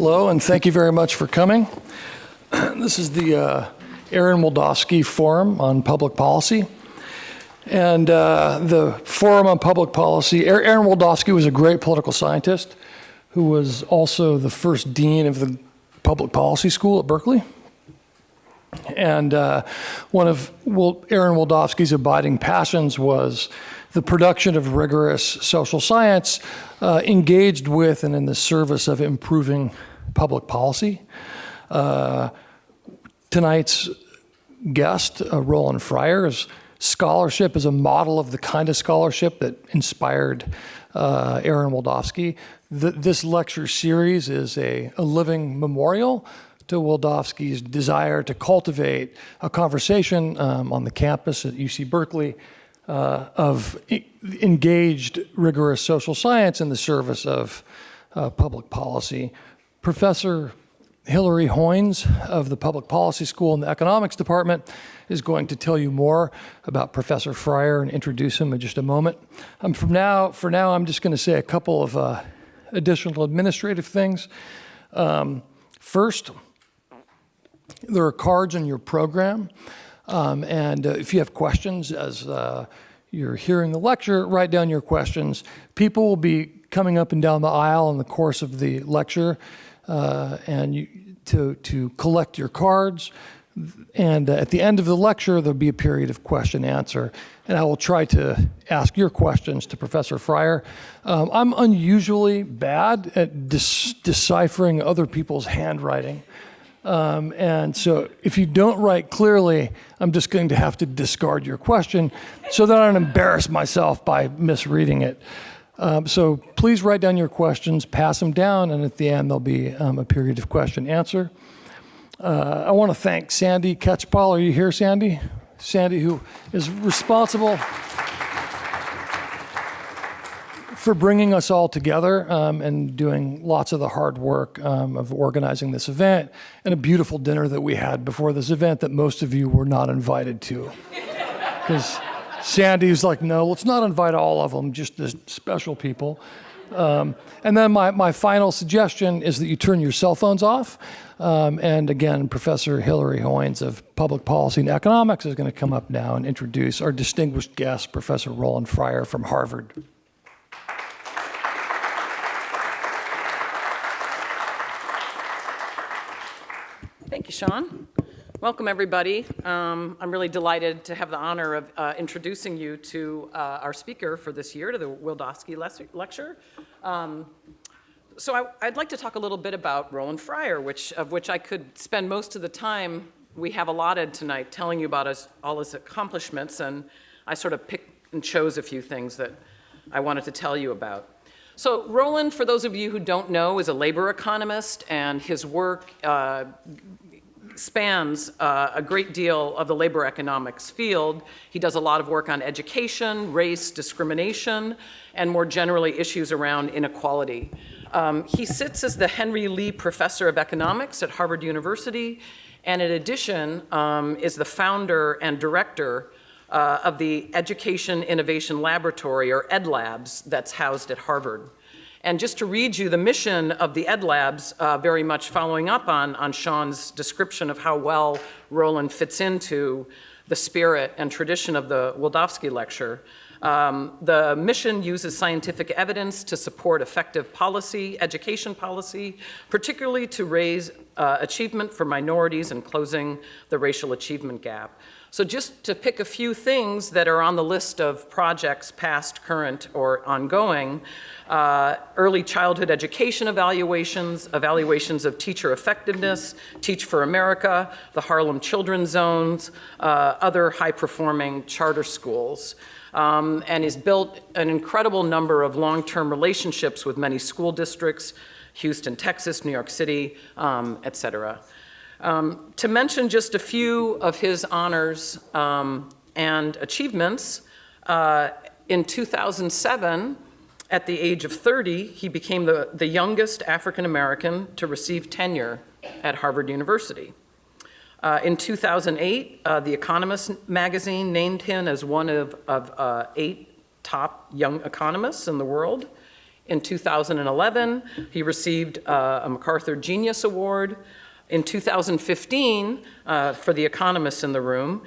Hello, and thank you very much for coming. This is the Aaron Wildavsky Forum on Public Policy. And the Forum on Public Policy, Aaron Wildavsky was a great political scientist who was also the first dean of the Public Policy School at Berkeley. And one of Aaron Wildavsky's abiding passions was the production of rigorous social science engaged with and in the service of improving public policy. Tonight's guest, Roland Fryer's scholarship is a model of the kind of scholarship that inspired Aaron Wildavsky. This lecture series is a living memorial to Wildavsky's desire to cultivate a conversation on the campus at UC Berkeley of engaged, rigorous social science in the service of public policy. Professor Hilary Hoynes of the Public Policy School in the Economics Department is going to tell you more about Professor Fryer and introduce him in just a moment. For now, I'm just going to say a couple of additional administrative things. First, there are cards in your program, and if you have questions as you're hearing the lecture, write down your questions. People will be coming up and down the aisle in the course of the lecture to collect your cards. And at the end of the lecture, there'll be a period of question and answer, and I will try to ask your questions to Professor Fryer. I'm unusually bad at deciphering other people's handwriting. And so if you don't write clearly, I'm just going to have to discard your question so that I don't embarrass myself by misreading it. So please write down your questions, pass them down, and at the end there'll be a period of question answer. I want to thank Sandy Ketchpal. Are you here, Sandy? Sandy, who is responsible for bringing us all together and doing lots of the hard work of organizing this event, and a beautiful dinner that we had before this event that most of you were not invited to. Because Sandy's like, no, let's not invite all of them, just the special people. And then my final suggestion is that you turn your cell phones off. And again, Professor Hilary Hoynes of Public Policy and Economics is going to come up now and introduce our distinguished guest, Professor Roland Fryer from Harvard. Thank you, Sean. Welcome, everybody. I'm really delighted to have the honor of introducing you to our speaker for this year, to the Wildavsky Lecture. So I'd like to talk a little bit about Roland Fryer, of which I could spend most of the time we have allotted tonight telling you about all his accomplishments, and I sort of picked and chose a few things that I wanted to tell you about. So Roland, for those of you who don't know, is a labor economist, and his work spans a great deal of the labor economics field. He does a lot of work on education, race, discrimination, and more generally issues around inequality. He sits as the Henry Lee Professor of Economics at Harvard University, and in addition is the founder and director of the Education Innovation Laboratory, or EdLabs, that's housed at Harvard. And just to read you the mission of the EdLabs, very much following up on Sean's description of how well Roland fits into the spirit and tradition of the Wildavsky Lecture. The mission uses scientific evidence to support effective policy, education policy, particularly to raise achievement for minorities and closing the racial achievement gap. So just to pick a few things that are on the list of projects past, current, or ongoing, early childhood education evaluations, evaluations of teacher effectiveness, Teach for America, the Harlem Children's Zones, other high-performing charter schools. And has built an incredible number of long-term relationships with many school districts, Houston, Texas, New York City, et cetera. To mention just a few of his honors and achievements, in 2007, at the age of 30, he became the youngest African American to receive tenure at Harvard University. In 2008, The Economist magazine named him as one of 8 top young economists in the world. In 2011, he received a MacArthur Genius Award. In 2015, for the economists in the room,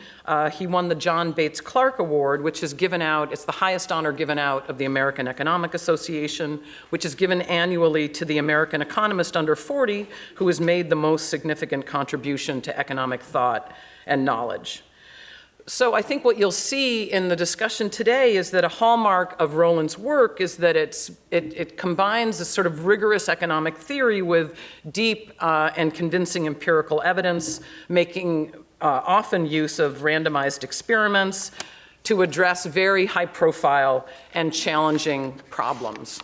he won the John Bates Clark Award, which is given out, it's the highest honor given out of the American Economic Association, which is given annually to the American economist under 40 who has made the most significant contribution to economic thought and knowledge. So I think what you'll see in the discussion today is that a hallmark of Roland's work is that it combines a sort of rigorous economic theory with deep and convincing empirical evidence, making often use of randomized experiments to address very high-profile and challenging problems.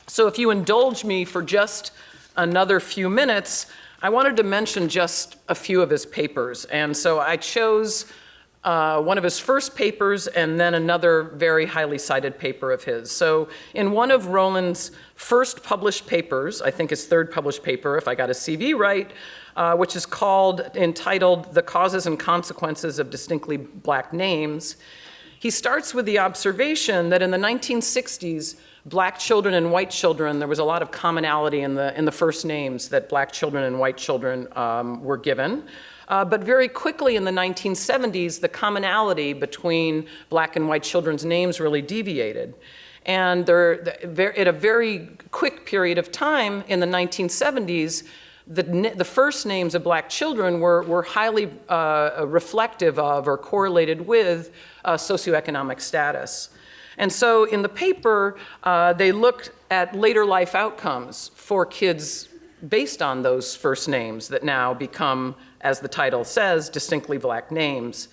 So if you indulge me for just another few minutes, I wanted to mention just a few of his papers. And so I chose one of his first papers and then another very highly cited paper of his. So in one of Roland's first published papers, I think his third published paper, if I got his CV right, which is entitled The Causes and Consequences of Distinctly Black Names, he starts with the observation that in the 1960s, black children and white children, there was a lot of commonality in the first names that black children and white children were given. But very quickly in the 1970s, the commonality between black and white children's names really deviated. And at a very quick period of time in the 1970s, the first names of black children were highly reflective of or correlated with socioeconomic status. And so in the paper, they looked at later life outcomes for kids based on those first names that now become, as the title says, distinctly black names,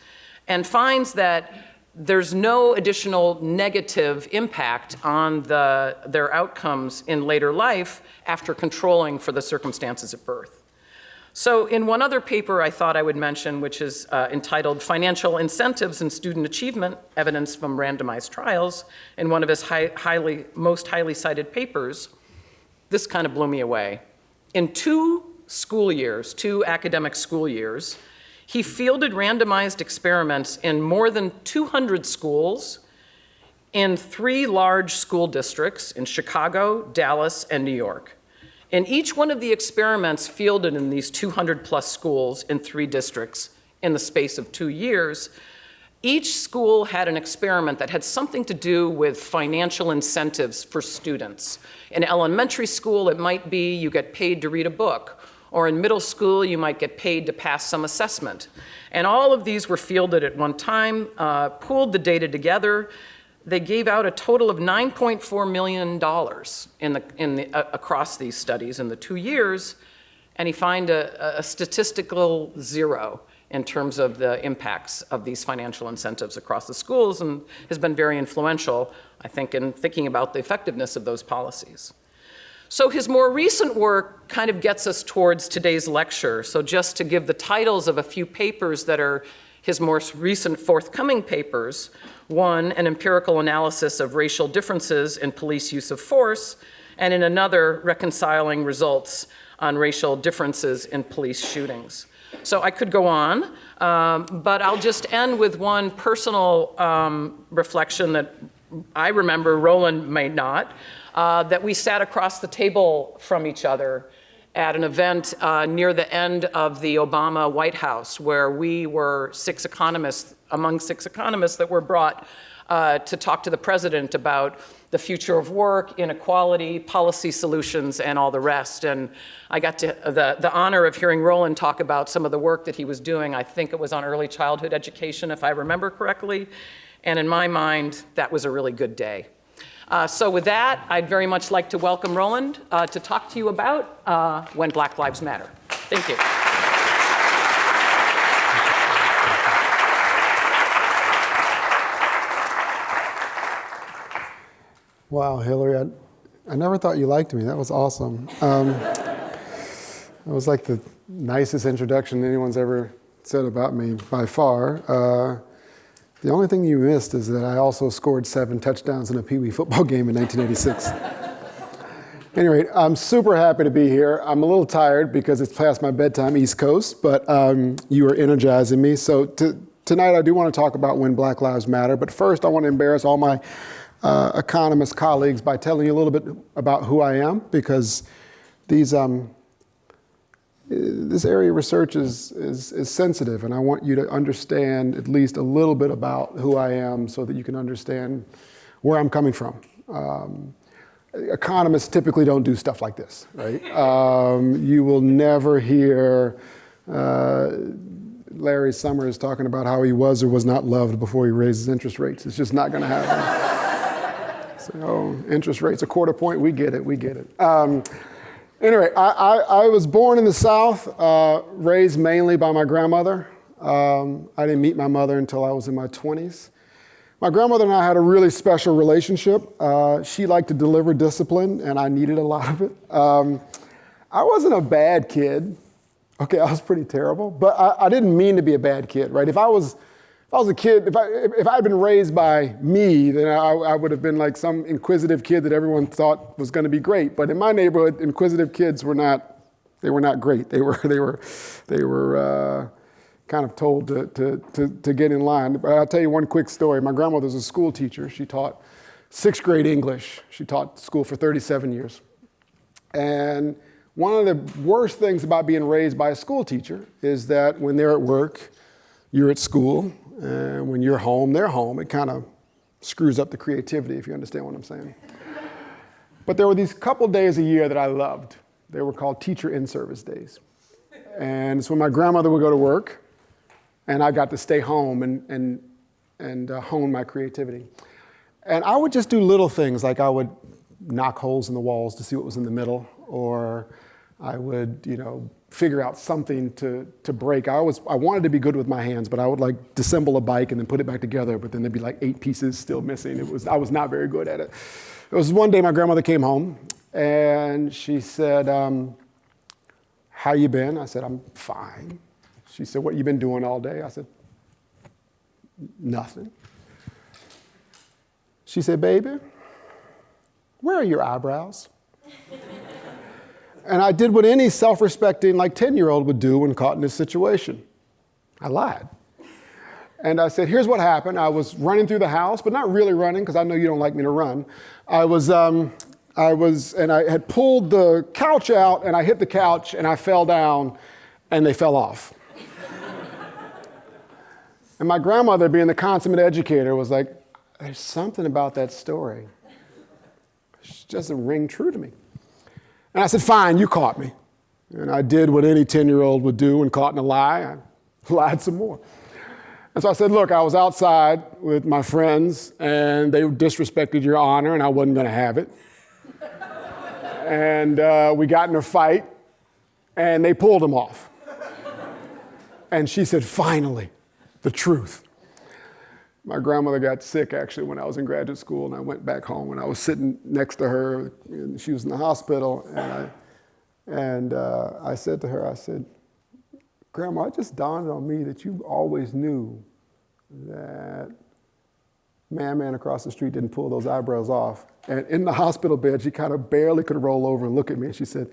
and finds that there's no additional negative impact on their outcomes in later life after controlling for the circumstances of birth. So in one other paper I thought I would mention, which is entitled Financial Incentives in Student Achievement, Evidence from Randomized Trials, in one of his most highly cited papers, this kind of blew me away. In 2 academic school years, he fielded randomized experiments in more than 200 schools in 3 large school districts in Chicago, Dallas, and New York. In each one of the experiments fielded in these 200 plus schools in 3 districts in the space of 2 years, each school had an experiment that had something to do with financial incentives for students. In elementary school, it might be you get paid to read a book, or in middle school, you might get paid to pass some assessment. And all of these were fielded at one time, pooled the data together. They gave out a total of $9.4 million across these studies in the 2 years, and he found a statistical 0 in terms of the impacts of these financial incentives across the schools, and has been very influential, I think, in thinking about the effectiveness of those policies. So his more recent work kind of gets us towards today's lecture. So just to give the titles of a few papers that are his most recent forthcoming papers: one, an empirical analysis of racial differences in police use of force, and in another, reconciling results on racial differences in police shootings. So I could go on, but I'll just end with one personal reflection that I remember, Roland may not, that we sat across the table from each other at an event near the end of the Obama White House, where we were 6 economists, among 6 economists that were brought to talk to the president about the future of work, inequality, policy solutions, and all the rest. And I got the honor of hearing Roland talk about some of the work that he was doing. I think it was on early childhood education, if I remember correctly. And in my mind, that was a really good day. So with that, I'd very much like to welcome Roland to talk to you about When Black Lives Matter. Thank you. Wow, Hillary, I never thought you liked me. That was awesome. That was like the nicest introduction anyone's ever said about me by far. The only thing you missed is that I also scored 7 touchdowns in a Pee Wee football game in 1986. Anyway, I'm super happy to be here. I'm a little tired because it's past my bedtime, East Coast, but you are energizing me. So tonight I do want to talk about When Black Lives Matter, but first I want to embarrass all my economist colleagues by telling you a little bit about who I am, because this area of research is sensitive, and I want you to understand at least a little bit about who I am so that you can understand where I'm coming from. Economists typically don't do stuff like this, right? You will never hear Larry Summers talking about how he was or was not loved before he raised his interest rates. It's just not going to happen. So, interest rates a quarter point, we get it. Anyway, I was born in the South, raised mainly by my grandmother. I didn't meet my mother until I was in my 20s. My grandmother and I had a really special relationship. She liked to deliver discipline, and I needed a lot of it. I wasn't a bad kid. Okay, I was pretty terrible, but I didn't mean to be a bad kid, right? If I was a kid, if I had been raised by me, then I would have been like some inquisitive kid that everyone thought was going to be great. But in my neighborhood, inquisitive kids were not great. They were kind of told to get in line. But I'll tell you one quick story. My grandmother was a school teacher. She taught 6th grade English. She taught school for 37 years. And one of the worst things about being raised by a school teacher is that when they're at work, you're at school, and when you're home, they're home. It kind of screws up the creativity, if you understand what I'm saying. But there were these couple days a year that I loved. They were called teacher in-service days. And it's when my grandmother would go to work, and I got to stay home and hone my creativity. And I would just do little things, like I would knock holes in the walls to see what was in the middle, or I would, figure out something to break. I wanted to be good with my hands, but I would like disassemble a bike and then put it back together, but then there'd be like 8 pieces still missing. I was not very good at it. It was one day my grandmother came home and she said, how you been? I said, I'm fine. She said, what you been doing all day? I said, nothing. She said, baby, where are your eyebrows? And I did what any self-respecting, 10-year-old would do when caught in this situation. I lied. And I said, here's what happened. I was running through the house, but not really running, because I know you don't like me to run. And I had pulled the couch out, and I hit the couch, and I fell down, and they fell off. And my grandmother, being the consummate educator, was like, there's something about that story. It doesn't ring true to me. And I said, fine, you caught me. And I did what any 10-year-old would do when caught in a lie. I lied some more. And so I said, look, I was outside with my friends, and they disrespected your honor, and I wasn't going to have it. And we got in a fight, and they pulled him off. And she said, finally, the truth. My grandmother got sick, actually, when I was in graduate school, and I went back home, and I was sitting next to her, and she was in the hospital, and I said to her, I said, Grandma, it just dawned on me that you always knew that man across the street didn't pull those eyebrows off. And in the hospital bed, she kind of barely could roll over and look at me, and she said,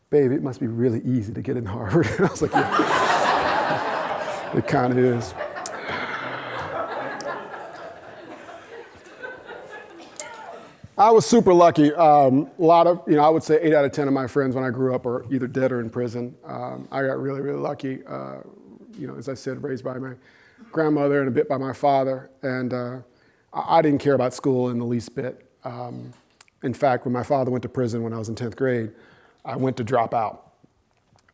baby, it must be really easy to get in Harvard. And I was like, yeah, it kind of is. I was super lucky. A lot of, I would say 8 out of 10 of my friends when I grew up are either dead or in prison. I got really, really lucky. As I said, raised by my grandmother and a bit by my father. And I didn't care about school in the least bit. In fact, when my father went to prison when I was in 10th grade, I went to drop out.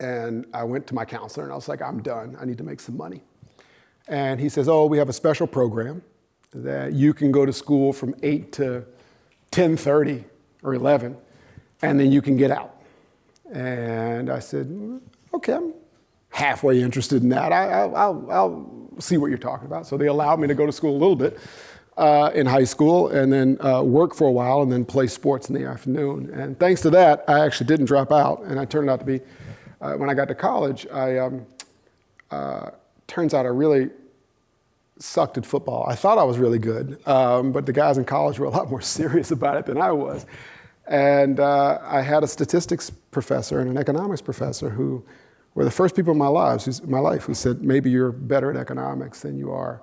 And I went to my counselor and I was like, I'm done. I need to make some money. And he says, oh, we have a special program that you can go to school from 8 to 10:30 or 11, and then you can get out. And I said, okay, I'm halfway interested in that. I'll see what you're talking about. So they allowed me to go to school a little bit in high school, and then work for a while, and then play sports in the afternoon. And thanks to that, I actually didn't drop out, and I turned out to be, when I got to college, turns out I really sucked at football. I thought I was really good, but the guys in college were a lot more serious about it than I was. And I had a statistics professor and an economics professor who were the first people in my life who said, maybe you're better at economics than you are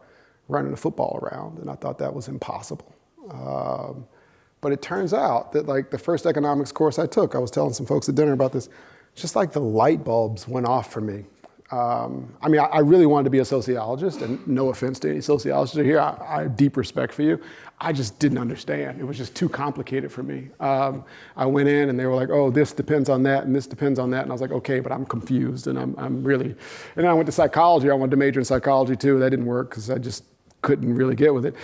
running a football around. And I thought that was impossible. But it turns out that like the first economics course I took, I was telling some folks at dinner about this, just like the light bulbs went off for me. I mean, I really wanted to be a sociologist, and no offense to any sociologists here, I have deep respect for you. I just didn't understand. It was just too complicated for me. I went in and they were like, oh, this depends on that and this depends on that. And I was like, okay, but I'm confused and I'm really, and then I went to psychology. I wanted to major in psychology too. That didn't work because I just couldn't really get with it.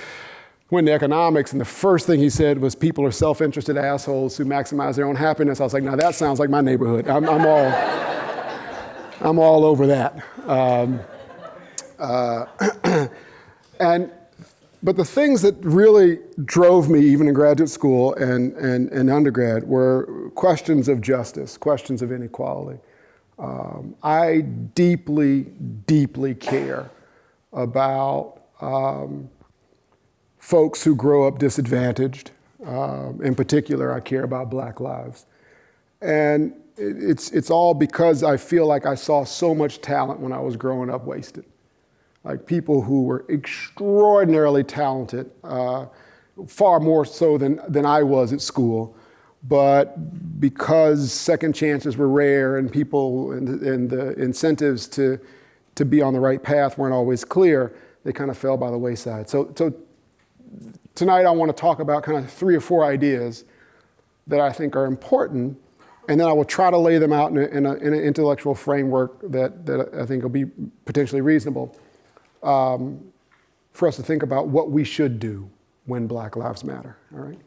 Went to economics, and the first thing he said was people are self-interested assholes who maximize their own happiness. I was like, now that sounds like my neighborhood. I'm all over that. But the things that really drove me, even in graduate school and undergrad, were questions of justice, questions of inequality. I deeply, deeply care about folks who grow up disadvantaged. In particular, I care about Black lives. And it's all because I feel like I saw so much talent when I was growing up wasted. Like people who were extraordinarily talented, far more so than I was at school. But because second chances were rare and people and the incentives to be on the right path weren't always clear, they kind of fell by the wayside. So tonight I want to talk about kind of 3 or 4 ideas that I think are important, and then I will try to lay them out in an intellectual framework that I think will be potentially reasonable for us to think about what we should do when Black Lives Matter, all right?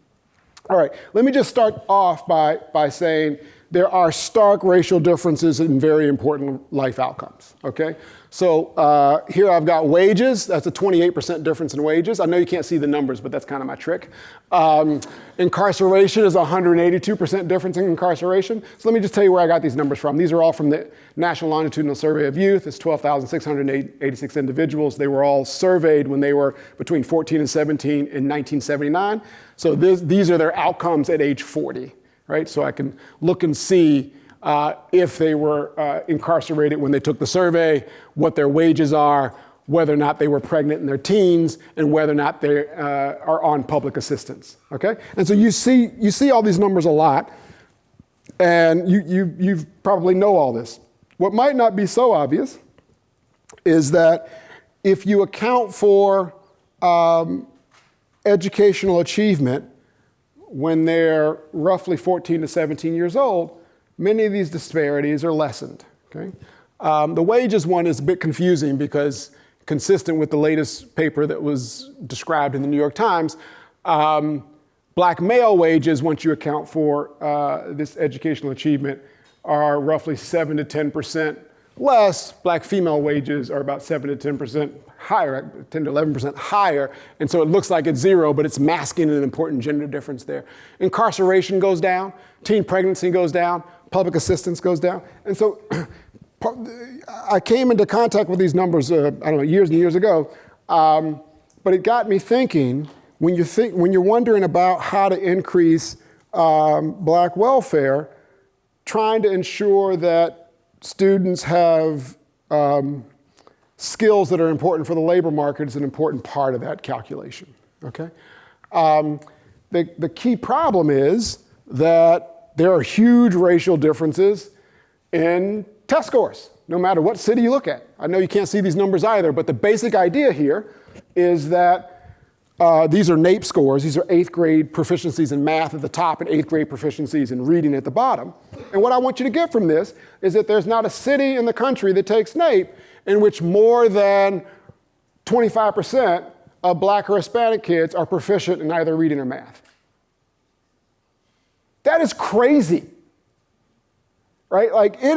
All right, let me just start off by saying there are stark racial differences in very important life outcomes, okay? So here I've got wages. That's a 28% difference in wages. I know you can't see the numbers, but that's kind of my trick. Incarceration is a 182% difference in incarceration. So let me just tell you where I got these numbers from. These are all from the National Longitudinal Survey of Youth. It's 12,686 individuals. They were all surveyed when they were between 14 and 17 in 1979. So these are their outcomes at age 40, right? So I can look and see if they were incarcerated when they took the survey, what their wages are, whether or not they were pregnant in their teens, and whether or not they are on public assistance, okay? And so you see all these numbers a lot, and you probably know all this. What might not be so obvious is that if you account for educational achievement when they're roughly 14 to 17 years old, many of these disparities are lessened, okay? The wages one is a bit confusing because consistent with the latest paper that was described in the New York Times, Black male wages, once you account for this educational achievement, are roughly 7 to 10% less. Black female wages are about 7 to 10% higher, 10 to 11% higher. And so it looks like it's zero, but it's masking an important gender difference there. Incarceration goes down, teen pregnancy goes down, public assistance goes down. And so I came into contact with these numbers, I don't know, years and years ago, but it got me thinking, when you're wondering about how to increase Black welfare, trying to ensure that students have skills that are important for the labor market is an important part of that calculation, okay? The key problem is that there are huge racial differences in test scores, no matter what city you look at. I know you can't see these numbers either, but the basic idea here is that these are NAEP scores. These are 8th grade proficiencies in math at the top and 8th grade proficiencies in reading at the bottom. And what I want you to get from this is that there's not a city in the country that takes NAEP in which more than 25% of Black or Hispanic kids are proficient in either reading or math. That is crazy, right? Like it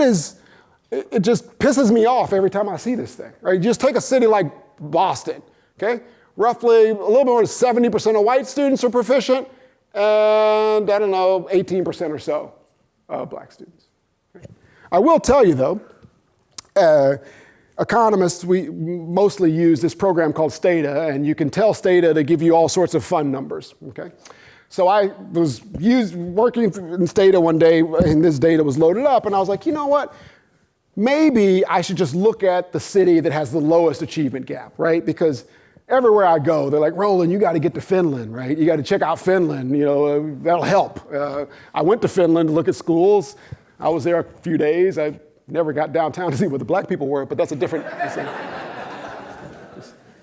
just pisses me off every time I see this thing, right? Just take a city like Boston, okay? Roughly a little more than 70% of white students are proficient, and I don't know, 18% or so of Black students. I will tell you though, economists, we mostly use this program called Stata, and you can tell Stata to give you all sorts of fun numbers, okay? So I was working in Stata one day, and this data was loaded up, and I was like, you know what? Maybe I should just look at the city that has the lowest achievement gap, right? Because everywhere I go, they're like, Roland, you got to get to Finland, right? You got to check out Finland, that'll help. I went to Finland to look at schools. I was there a few days. I never got downtown to see what the black people were, but that's a different,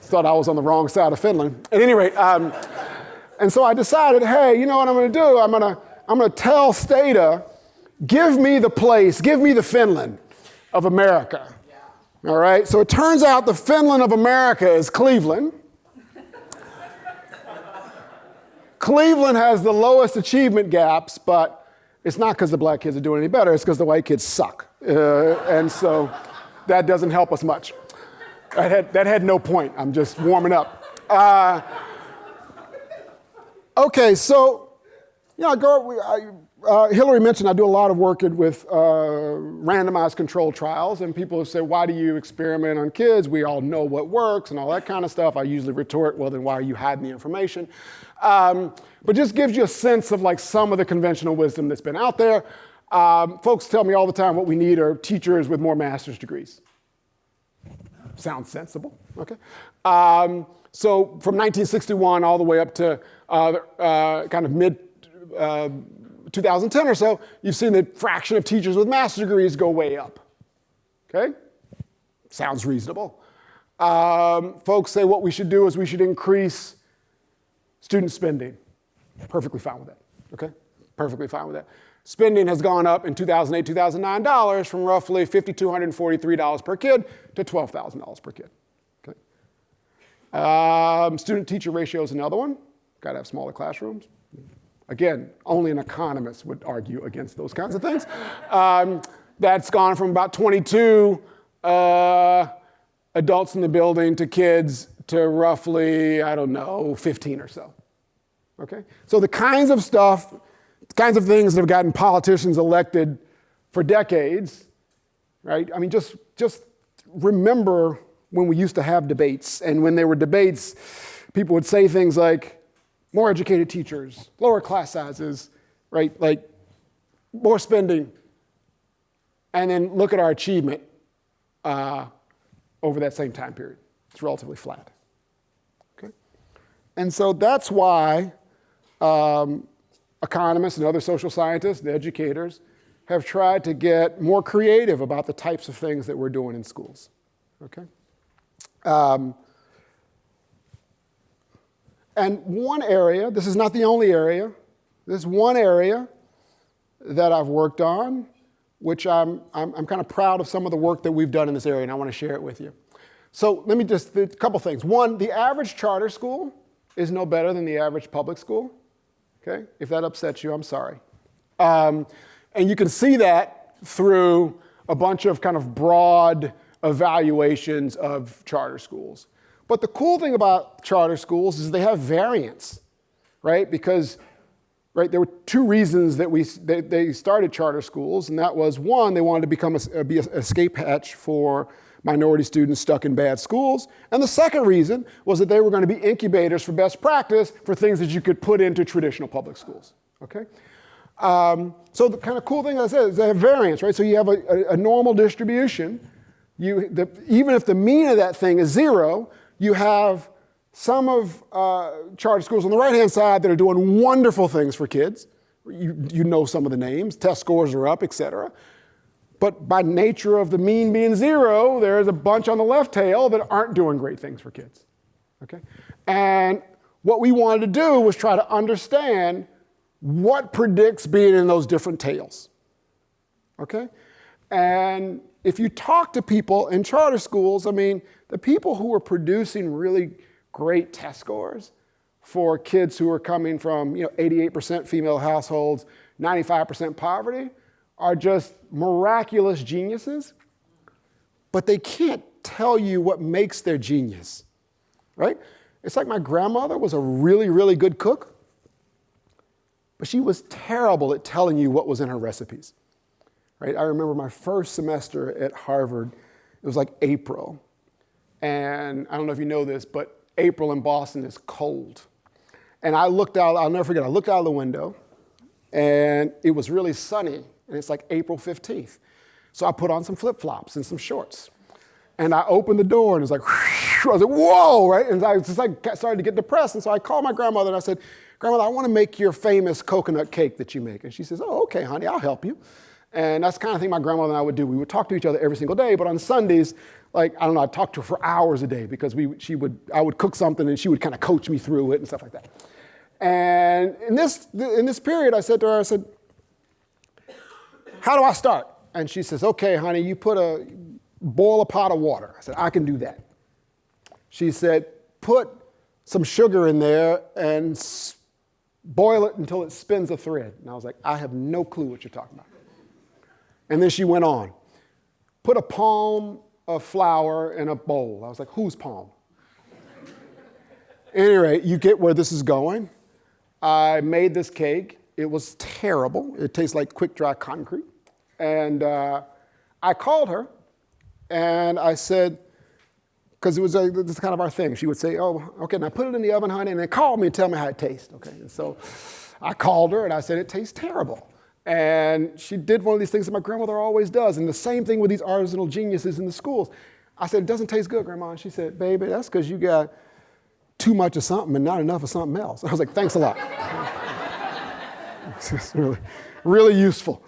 thought I was on the wrong side of Finland. At any rate, and so I decided, hey, you know what I'm going to do? I'm going to tell Stata, give me the place, give me the Finland of America. All right, so it turns out the Finland of America is Cleveland. Cleveland has the lowest achievement gaps, but it's not because the black kids are doing any better, it's because the white kids suck. And so that doesn't help us much. That had no point, I'm just warming up. Okay, so, Hillary mentioned I do a lot of work with randomized controlled trials, and people have said, why do you experiment on kids? We all know what works and all that kind of stuff. I usually retort, well, then why are you hiding the information? But just gives you a sense of like some of the conventional wisdom that's been out there. Folks tell me all the time what we need are teachers with more master's degrees. Sounds sensible, okay? So from 1961 all the way up to kind of mid 2010 or so, you've seen the fraction of teachers with master's degrees go way up, okay? Sounds reasonable. Folks say what we should do is we should increase student spending. Perfectly fine with that, okay? Perfectly fine with that. Spending has gone up in 2008, 2009 dollars from roughly $5,243 per kid to $12,000 per kid, okay? Student-teacher ratio is another one. Got to have smaller classrooms. Again, only an economist would argue against those kinds of things. That's gone from about 22 adults in the building to kids to roughly, 15 or so. Okay? So the kinds of stuff, the kinds of things that have gotten politicians elected for decades, right? I mean, just remember when we used to have debates, and when there were debates, people would say things like, more educated teachers, lower class sizes, right? Like more spending. And then look at our achievement over that same time period. It's relatively flat, okay? And so that's why economists and other social scientists, the educators, have tried to get more creative about the types of things that we're doing in schools, okay? And one area, this is not the only area, this is one area that I've worked on, which I'm kind of proud of some of the work that we've done in this area, and I want to share it with you. So let me just, a couple things. One, the average charter school is no better than the average public school, okay? If that upsets you, I'm sorry. And you can see that through a bunch of kind of broad evaluations of charter schools. But the cool thing about charter schools is they have variance, right? Because, right, there were two reasons that they started charter schools, and that was, one, they wanted to be an escape hatch for minority students stuck in bad schools, and the second reason was that they were going to be incubators for best practice for things that you could put into traditional public schools, okay? So the kind of cool thing, as I said, is they have variance, right? So you have a normal distribution. Even if the mean of that thing is 0, you have some of charter schools on the right-hand side that are doing wonderful things for kids. You know some of the names, test scores are up, et cetera. But by nature of the mean being 0, there's a bunch on the left tail that aren't doing great things for kids, okay? And what we wanted to do was try to understand what predicts being in those different tails, okay? And if you talk to people in charter schools, I mean, the people who are producing really great test scores for kids who are coming from 88% female households, 95% poverty, are just miraculous geniuses, but they can't tell you what makes their genius, right? It's like my grandmother was a really, really good cook, but she was terrible at telling you what was in her recipes, right? I remember my first semester at Harvard, it was like April. And I don't know if you know this, but April in Boston is cold. And I looked out, I'll never forget, I looked out of the window and it was really sunny and it's like April 15th. So I put on some flip-flops and some shorts. And I opened the door and it was like, whoosh, was like, whoa, right? And I just like started to get depressed. And so I called my grandmother and I said, Grandmother, I want to make your famous coconut cake that you make. And she says, oh, okay, honey, I'll help you. And that's the kind of thing my grandmother and I would do. We would talk to each other every single day, but on Sundays, like, I don't know, I'd talk to her for hours a day because I would cook something and she would kind of coach me through it and stuff like that. And in this period, I said to her, I said, how do I start? And she says, okay, honey, you boil a pot of water. I said, I can do that. She said, put some sugar in there and boil it until it spins a thread. And I was like, I have no clue what you're talking about. And then she went on, put a palm of flour in a bowl. I was like, whose palm? At any rate, you get where this is going. I made this cake. It was terrible. It tastes like quick dry concrete. And I called her and I said, because this is kind of our thing. She would say, oh, okay, now put it in the oven, honey, and then call me and tell me how it tastes, okay? And so I called her and I said, it tastes terrible. And she did one of these things that my grandmother always does, and the same thing with these artisanal geniuses in the schools. I said, it doesn't taste good, Grandma. And she said, baby, that's because you got too much of something and not enough of something else. I was like, thanks a lot. It's really, really useful.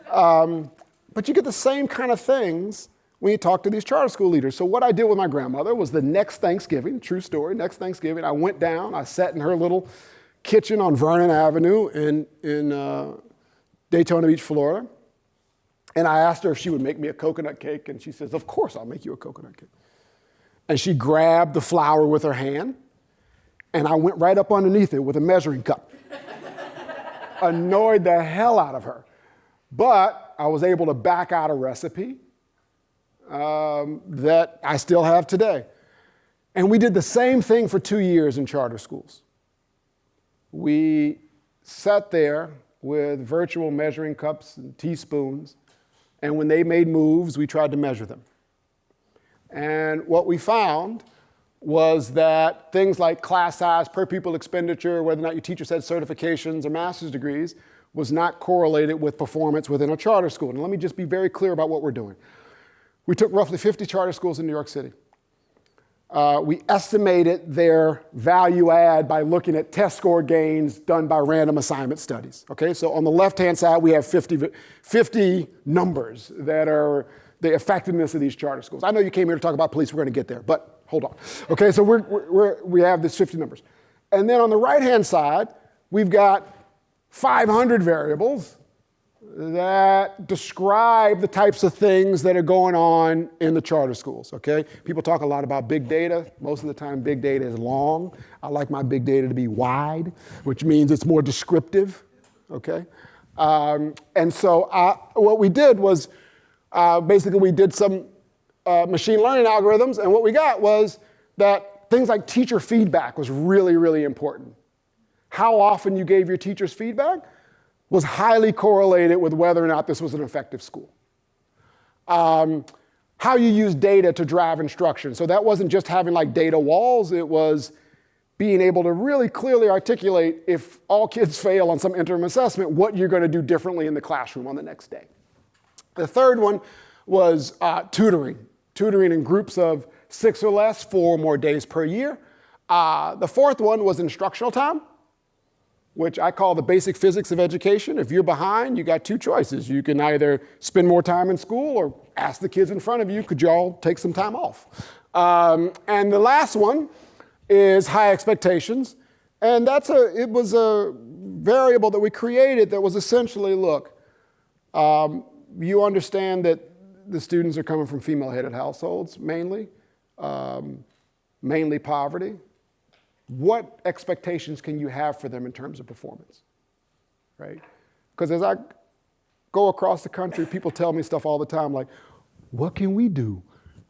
But you get the same kind of things when you talk to these charter school leaders. So what I did with my grandmother was the next Thanksgiving, true story, next Thanksgiving, I went down, I sat in her little kitchen on Vernon Avenue in Daytona Beach, Florida. And I asked her if she would make me a coconut cake, and she says, of course I'll make you a coconut cake. And she grabbed the flour with her hand, and I went right up underneath it with a measuring cup. Annoyed the hell out of her. But I was able to back out a recipe that I still have today. And we did the same thing for 2 years in charter schools. We sat there with virtual measuring cups and teaspoons, and when they made moves, we tried to measure them. And what we found was that things like class size, per pupil expenditure, whether or not your teachers had certifications or master's degrees, was not correlated with performance within a charter school. And let me just be very clear about what we're doing. We took roughly 50 charter schools in New York City. We estimated their value add by looking at test score gains done by random assignment studies. Okay, so on the left-hand side, we have 50 numbers that are the effectiveness of these charter schools. I know you came here to talk about police. We're going to get there, but hold on. Okay, so we have this 50 numbers. And then on the right-hand side, we've got 500 variables that describe the types of things that are going on in the charter schools, okay? People talk a lot about big data. Most of the time, big data is long. I like my big data to be wide, which means it's more descriptive, okay? And so what we did was basically we did some machine learning algorithms, and what we got was that things like teacher feedback was really, really important. How often you gave your teachers feedback was highly correlated with whether or not this was an effective school. How you use data to drive instruction. So that wasn't just having like data walls, it was being able to really clearly articulate if all kids fail on some interim assessment, what you're going to do differently in the classroom on the next day. The third one was tutoring in groups of 6 or less, 4 or more days per year. The fourth one was instructional time, which I call the basic physics of education. If you're behind, you got 2 choices. You can either spend more time in school or ask the kids in front of you, could you all take some time off? And the last one is high expectations. And it was a variable that we created that was essentially, look, you understand that the students are coming from female-headed households mainly, mainly poverty. What expectations can you have for them in terms of performance, right? Because as I go across the country, people tell me stuff all the time like, what can we do?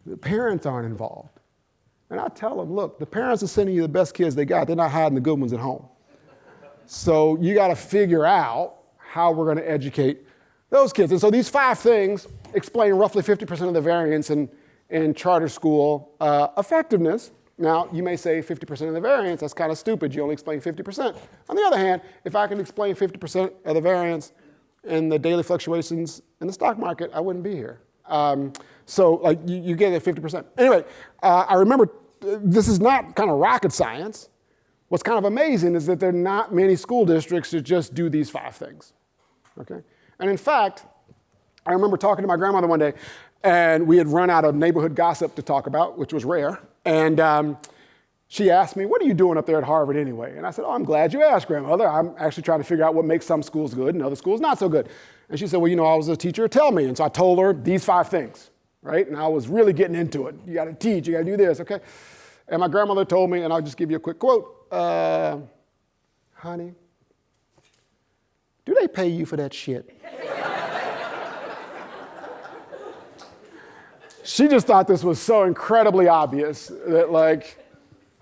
The parents aren't involved. And I tell them, look, the parents are sending you the best kids they got. They're not hiding the good ones at home. So you got to figure out how we're going to educate those kids. And so these 5 things explain roughly 50% of the variance in charter school effectiveness. Now, you may say 50% of the variance, that's kind of stupid. You only explain 50%. On the other hand, if I can explain 50% of the variance in the daily fluctuations in the stock market, I wouldn't be here. So like you get it at 50%. Anyway, I remember this is not kind of rocket science. What's kind of amazing is that there are not many school districts that just do these 5 things, okay? And in fact, I remember talking to my grandmother one day, and we had run out of neighborhood gossip to talk about, which was rare. And she asked me, what are you doing up there at Harvard anyway? And I said, oh, I'm glad you asked, grandmother. I'm actually trying to figure out what makes some schools good and other schools not so good. And she said, well, you know, I was a teacher, tell me. And so I told her these 5 things, right? And I was really getting into it. You got to teach, you got to do this, okay? And my grandmother told me, and I'll just give you a quick quote, honey, do they pay you for that shit? She just thought this was so incredibly obvious that, like,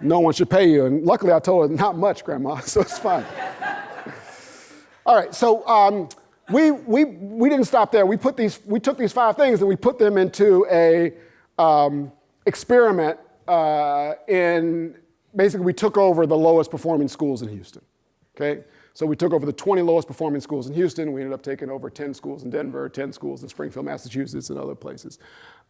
no one should pay you. And luckily I told her, not much, Grandma, so it's fine. All right, so we didn't stop there. We took these 5 things and we put them into a experiment basically we took over the lowest performing schools in Houston, okay? So we took over the 20 lowest performing schools in Houston. We ended up taking over 10 schools in Denver, 10 schools in Springfield, Massachusetts, and other places.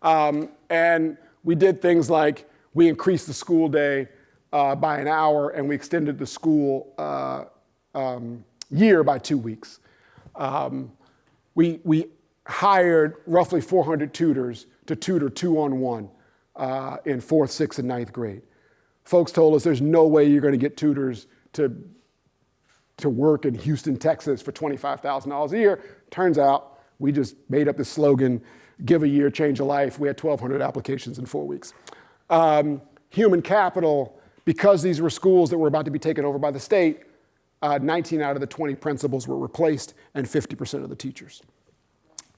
And we did things like we increased the school day by an hour, and we extended the school year by 2 weeks. We hired roughly 400 tutors to tutor 2-on-1 in 4th, 6th, and 9th grade. Folks told us there's no way you're going to get tutors to work in Houston, Texas for $25,000 a year. Turns out we just made up this slogan, give a year, change a life. We had 1,200 applications in 4 weeks. Human capital, because these were schools that were about to be taken over by the state, 19 out of the 20 principals were replaced and 50% of the teachers.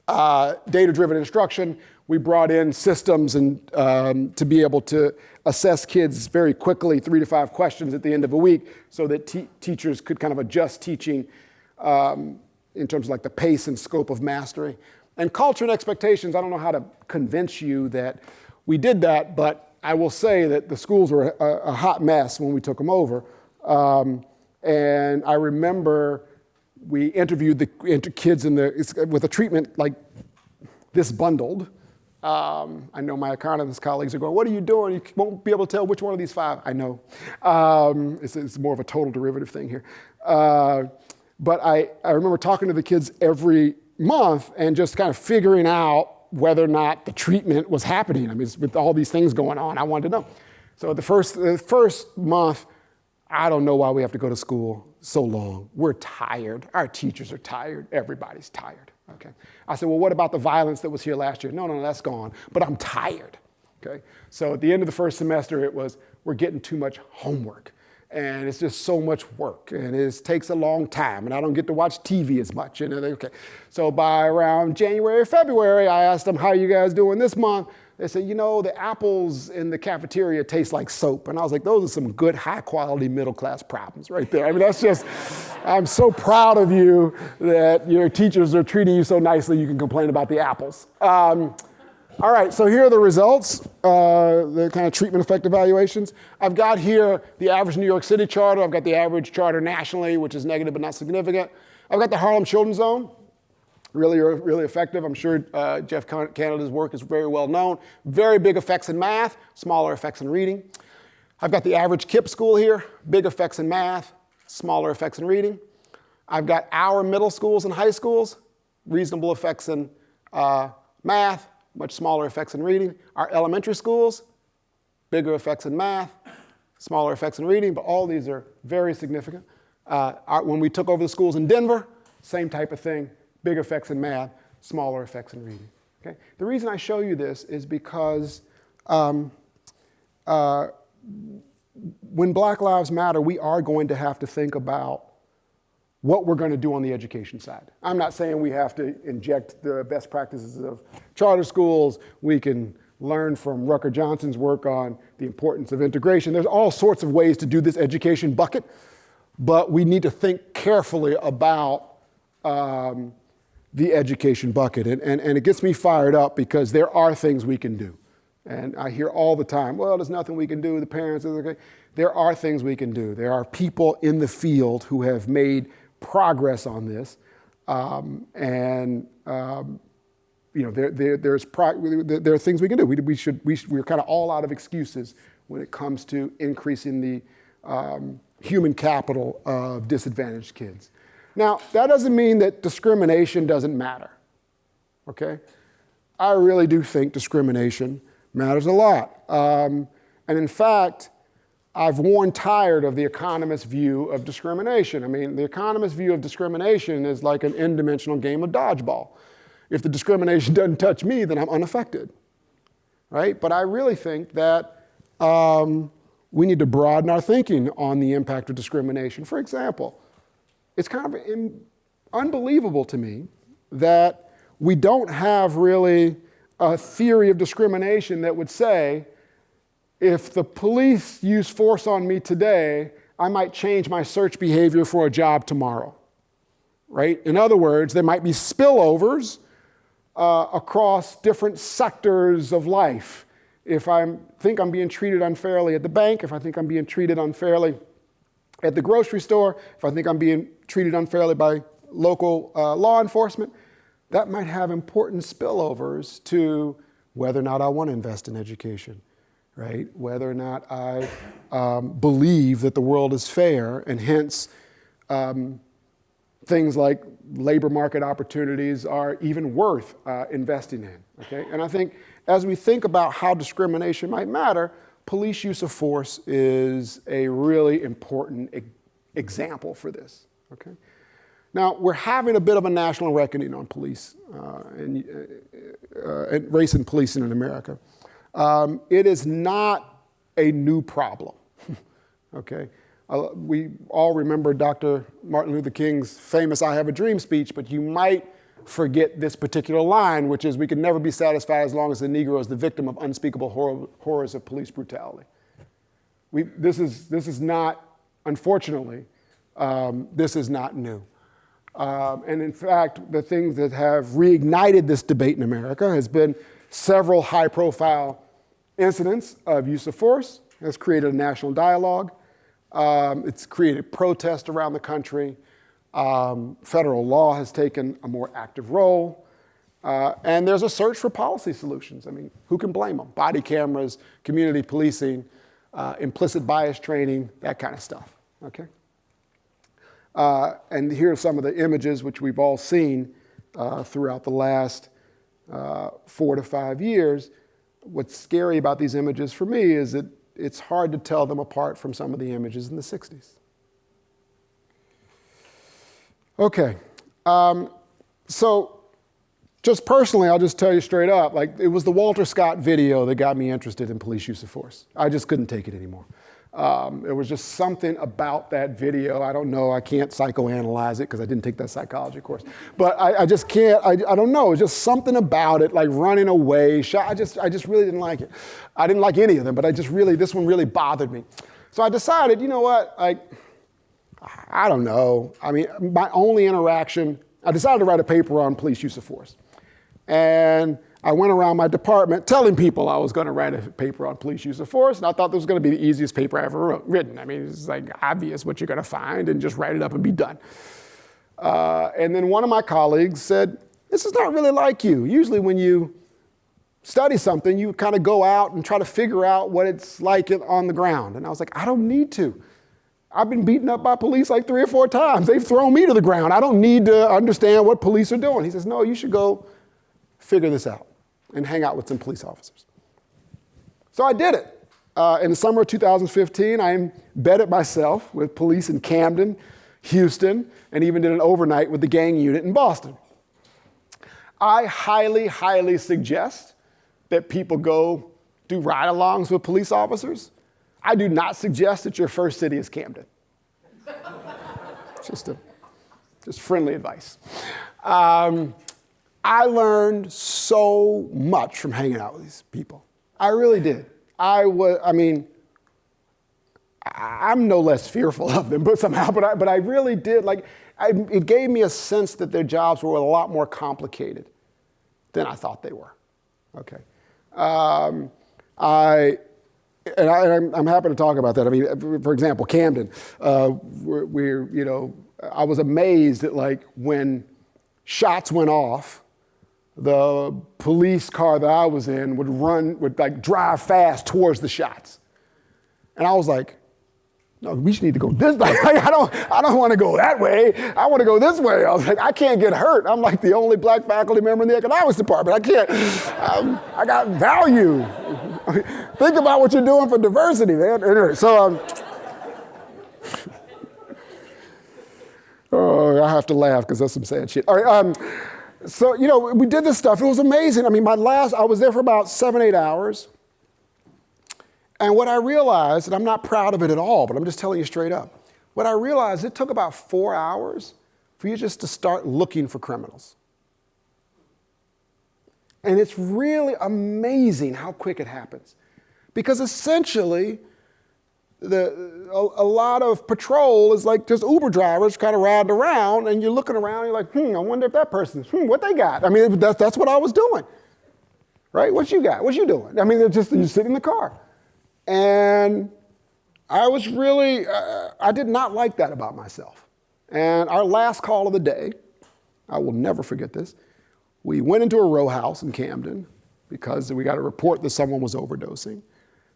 Data-driven instruction, we brought in systems and to be able to assess kids very quickly, 3 to 5 questions at the end of a week, so that teachers could kind of adjust teaching in terms of like the pace and scope of mastery. And culture and expectations, I don't know how to convince you that we did that, but I will say that the schools were a hot mess when we took them over. And I remember we interviewed the kids with a treatment like this bundled. I know my economist colleagues are going, what are you doing? You won't be able to tell which one of these 5. I know. It's more of a total derivative thing here. But I remember talking to the kids every month and just kind of figuring out whether or not the treatment was happening. I mean, with all these things going on, I wanted to know. So the first month, I don't know why we have to go to school so long. We're tired. Our teachers are tired. Everybody's tired. Okay. I said, well, what about the violence that was here last year? No, that's gone. But I'm tired. Okay. So at the end of the first semester, it was, we're getting too much homework. And it's just so much work. And it takes a long time. And I don't get to watch TV as much. And okay. So by around January or February, I asked them, how are you guys doing this month? They said, you know, the apples in the cafeteria taste like soap. And I was like, those are some good, high-quality, middle-class problems right there. I mean, that's just, I'm so proud of you that your teachers are treating you so nicely you can complain about the apples. All right, so here are the results, the kind of treatment effect evaluations. I've got here the average New York City charter. I've got the average charter nationally, which is negative but not significant. I've got the Harlem Children's Zone. Really effective. I'm sure Jeff Canada's work is very well known. Very big effects in math, smaller effects in reading. I've got the average KIPP school here, big effects in math, smaller effects in reading. I've got our middle schools and high schools, reasonable effects in math, much smaller effects in reading. Our elementary schools, bigger effects in math, smaller effects in reading, but all these are very significant. When we took over the schools in Denver, same type of thing. Big effects in math, smaller effects in reading. Okay? The reason I show you this is because when Black Lives Matter, we are going to have to think about what we're going to do on the education side. I'm not saying we have to inject the best practices of charter schools. We can learn from Rucker Johnson's work on the importance of integration. There's all sorts of ways to do this education bucket, but we need to think carefully about the education bucket. And it gets me fired up because there are things we can do. And I hear all the time, well, there's nothing we can do, the parents, okay. There are things we can do. There are people in the field who have made progress on this. You know, there are things we can do. We're kind of all out of excuses when it comes to increasing the human capital of disadvantaged kids. Now, that doesn't mean that discrimination doesn't matter, okay? I really do think discrimination matters a lot. And in fact, I've worn tired of the economist's view of discrimination. I mean, the economist's view of discrimination is like an n-dimensional game of dodgeball. If the discrimination doesn't touch me, then I'm unaffected, right? But I really think that we need to broaden our thinking on the impact of discrimination. For example, it's kind of unbelievable to me that we don't have really a theory of discrimination that would say, if the police use force on me today, I might change my search behavior for a job tomorrow, right? In other words, there might be spillovers across different sectors of life. If I think I'm being treated unfairly at the bank, if I think I'm being treated unfairly at the grocery store, if I think I'm being treated unfairly by local law enforcement, that might have important spillovers to whether or not I want to invest in education, right? Whether or not I believe that the world is fair, and hence things like labor market opportunities are even worth investing in, okay? And I think as we think about how discrimination might matter, police use of force is a really important example for this, okay? Now, we're having a bit of a national reckoning on police and race and policing in America. It is not a new problem, okay? We all remember Dr. Martin Luther King's famous "I Have a Dream" speech, but you might forget this particular line, which is, "We can never be satisfied as long as the Negro is the victim of unspeakable horrors of police brutality." This is not, unfortunately, this is not new. And in fact, the things that have reignited this debate in America has been several high-profile incidents of use of force. It's created a national dialogue. It's created protest around the country. Federal law has taken a more active role. And there's a search for policy solutions. I mean, who can blame them? Body cameras, community policing, implicit bias training, that kind of stuff, okay? And here are some of the images which we've all seen throughout the last 4 to 5 years. What's scary about these images for me is that it's hard to tell them apart from some of the images in the 60s. Okay, so just personally, I'll just tell you straight up, like, it was the Walter Scott video that got me interested in police use of force. I just couldn't take it anymore. It was just something about that video. I don't know, I can't psychoanalyze it because I didn't take that psychology course. But I just can't, I don't know, it's just something about it, like running away, I just really didn't like it. I didn't like any of them, but this one really bothered me. So I decided, you know what, I don't know. I mean, my only interaction, I decided to write a paper on police use of force. And I went around my department telling people I was going to write a paper on police use of force, and I thought this was going to be the easiest paper I ever written. I mean, it's like obvious what you're going to find, and just write it up and be done. And then one of my colleagues said, "This is not really like you. Usually when you study something, you kind of go out and try to figure out what it's like on the ground." And I was like, I don't need to. I've been beaten up by police like 3 or 4 times. They've thrown me to the ground. I don't need to understand what police are doing. He says, no, you should go figure this out and hang out with some police officers. So I did it. In the summer of 2015, I embedded myself with police in Camden, Houston, and even did an overnight with the gang unit in Boston. I highly, highly suggest that people go do ride-alongs with police officers. I do not suggest that your first city is Camden. Just friendly advice. I learned so much from hanging out with these people. I really did. I'm no less fearful of them, but somehow, but I really did. It gave me a sense that their jobs were a lot more complicated than I thought they were. Okay. I'm happy to talk about that. I mean, for example, Camden, I was amazed that when shots went off, the police car that I was in would drive fast towards the shots. And I was like, no, we should need to go this way. I don't want to go that way. I want to go this way. I was like, I can't get hurt. I'm like the only black faculty member in the economics department. I can't, I got value. Think about what you're doing for diversity, man. Anyway, so, oh, I have to laugh because that's some sad shit. All right, so, you know, we did this stuff. It was amazing. I mean, I was there for about 7-8 hours. And what I realized, and I'm not proud of it at all, but I'm just telling you straight up, what I realized, it took about 4 hours for you just to start looking for criminals. And it's really amazing how quick it happens. Because essentially, a lot of patrol is like just Uber drivers kind of riding around, and you're looking around, you're like, I wonder if that person's, what they got? I mean, that's what I was doing, right? What you got? What you doing? I mean, you sit in the car. And I was really, I did not like that about myself. And our last call of the day, I will never forget this, we went into a row house in Camden because we got a report that someone was overdosing.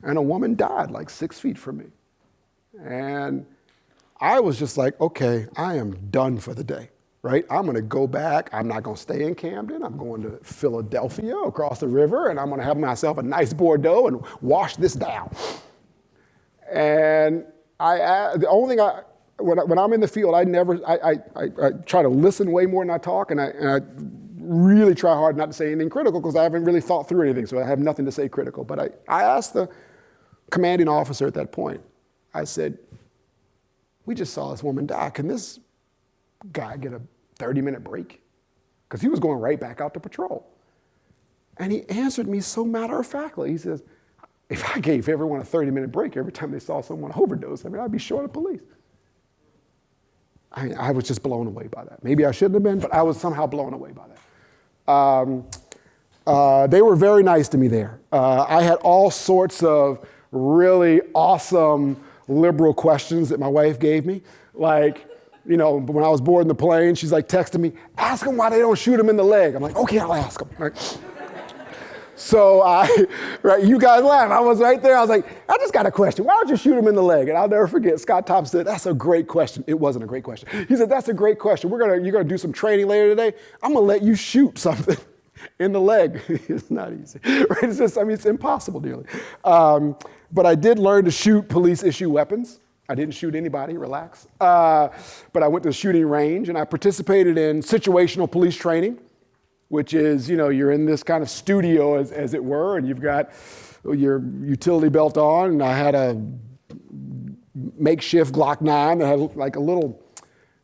And a woman died like 6 feet from me. And I was just like, okay, I am done for the day, right? I'm gonna go back, I'm not gonna stay in Camden, I'm going to Philadelphia across the river, and I'm gonna have myself a nice Bordeaux and wash this down. And the only thing when I'm in the field, I try to listen way more than I talk, and I really try hard not to say anything critical because I haven't really thought through anything, so I have nothing to say critical. But I asked the commanding officer at that point, I said, we just saw this woman die. Can this guy get a 30-minute break? Because he was going right back out to patrol. And he answered me so matter-of-factly. He says, if I gave everyone a 30-minute break every time they saw someone overdose, I mean, I'd be short of police. I was just blown away by that. Maybe I shouldn't have been, but I was somehow blown away by that. They were very nice to me there. I had all sorts of really awesome liberal questions that my wife gave me. Like, you know, when I was boarding the plane, she's like texting me, ask them why they don't shoot him in the leg. I'm like, okay, I'll ask them. Right? So right, you guys laugh. I was right there. I was like, I just got a question. Why don't you shoot him in the leg? And I'll never forget, Scott Thompson said, that's a great question. It wasn't a great question. He said, that's a great question. You're gonna do some training later today. I'm gonna let you shoot something in the leg. It's not easy. Right? It's just, I mean, it's impossible nearly. But I did learn to shoot police issue weapons. I didn't shoot anybody, relax. But I went to the shooting range and I participated in situational police training, which is, you know, you're in this kind of studio as it were, and you've got your utility belt on, and I had a makeshift Glock 9 that had like a little,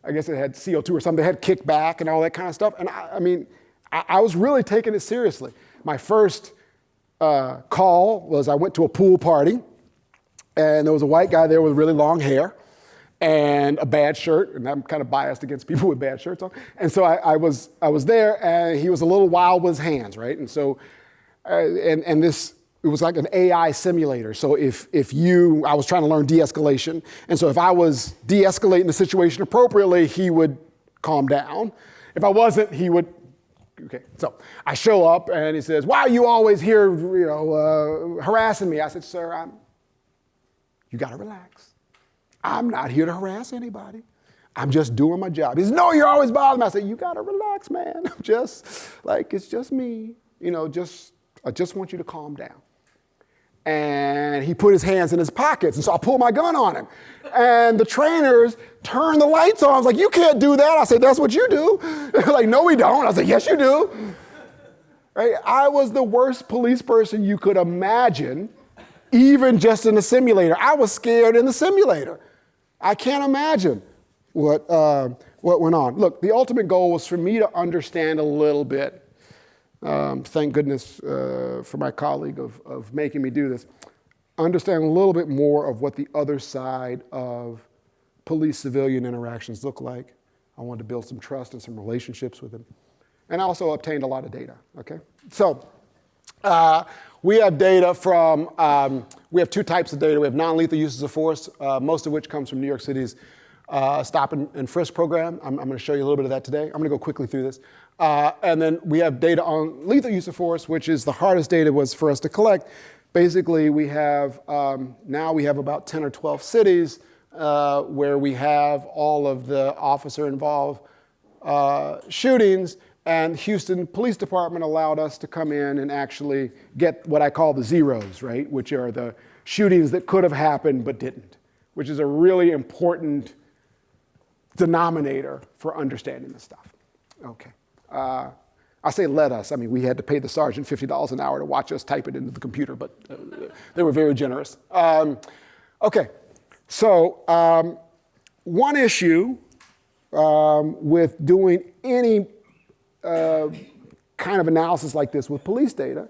I guess it had CO2 or something, it had kickback and all that kind of stuff. And I mean, I was really taking it seriously. My first call was I went to a pool party, and there was a white guy there with really long hair and a bad shirt, and I'm kind of biased against people with bad shirts on. And so I was there, and he was a little wild with his hands, right? And so, it was like an AI simulator. So I was trying to learn de-escalation, and so if I was de-escalating the situation appropriately, he would calm down. If I wasn't, he would. Okay, so I show up, and he says, "Why are you always here, you know, harassing me?" I said, "Sir, you got to relax. I'm not here to harass anybody. I'm just doing my job." He says, "No, you're always bothering me." I said, "You got to relax, man. I'm just, like, it's just me. You know, I just want you to calm down." And he put his hands in his pockets, and so I pulled my gun on him. And the trainers turned the lights on. I was like, "You can't do that." I said, "That's what you do." They're like, "No, we don't." I said, "Yes, you do." Right? I was the worst police person you could imagine, even just in the simulator. I was scared in the simulator. I can't imagine what went on. Look, the ultimate goal was for me to understand a little bit. Thank goodness for my colleague of making me do this. Understand a little bit more of what the other side of police-civilian interactions look like. I wanted to build some trust and some relationships with them. And I also obtained a lot of data, okay? So we have data from, we have two types of data. We have non-lethal uses of force, most of which comes from New York City's stop and frisk program. I'm going to show you a little bit of that today. I'm going to go quickly through this. And then we have data on lethal use of force, which is the hardest data was for us to collect basically we have, now we have about 10 or 12 cities where we have all of the officer-involved shootings, and Houston Police Department allowed us to come in and actually get what I call the zeros, right? Which are the shootings that could have happened but didn't, which is a really important denominator for understanding this stuff. Okay. I say let us. I mean, we had to pay the sergeant $50 an hour to watch us type it into the computer, but they were very generous. Okay. So one issue with doing any kind of analysis like this with police data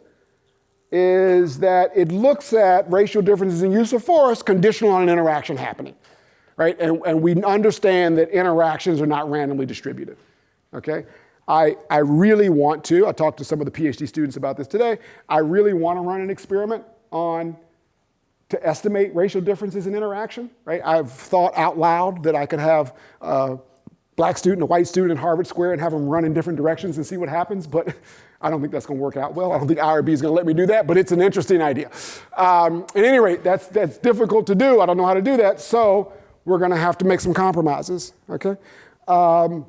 is that it looks at racial differences in use of force conditional on an interaction happening, right? And we understand that interactions are not randomly distributed, okay? I really want to, I talked to some of the PhD students about this today, I really want to run an experiment to estimate racial differences in interaction, right? I've thought out loud that I could have a black student, a white student in Harvard Square and have them run in different directions and see what happens, but I don't think that's going to work out well. I don't think IRB is going to let me do that, but it's an interesting idea. At any rate, that's difficult to do. I don't know how to do that, so we're going to have to make some compromises, okay? And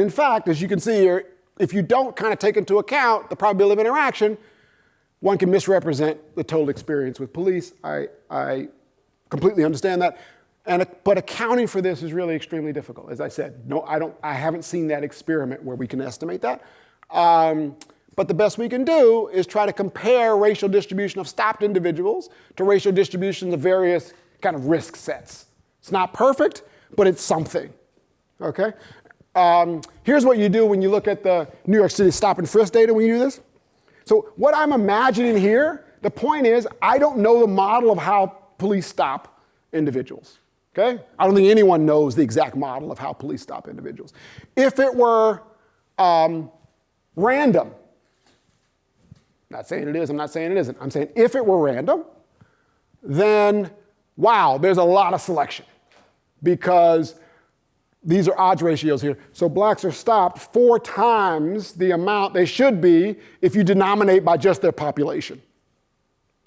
in fact, as you can see here, if you don't kind of take into account the probability of interaction, one can misrepresent the total experience with police. I completely understand that. But accounting for this is really extremely difficult. As I said, no, I haven't seen that experiment where we can estimate that. But the best we can do is try to compare racial distribution of stopped individuals to racial distribution of various kind of risk sets. It's not perfect, but it's something, okay? Here's what you do when you look at the New York City stop and frisk data when you do this. So what I'm imagining here, the point is, I don't know the model of how police stop individuals, okay? I don't think anyone knows the exact model of how police stop individuals. If it were random, not saying it is, I'm not saying it isn't, I'm saying if it were random, then wow, there's a lot of selection because these are odds ratios here. So blacks are stopped 4 times the amount they should be if you denominate by just their population.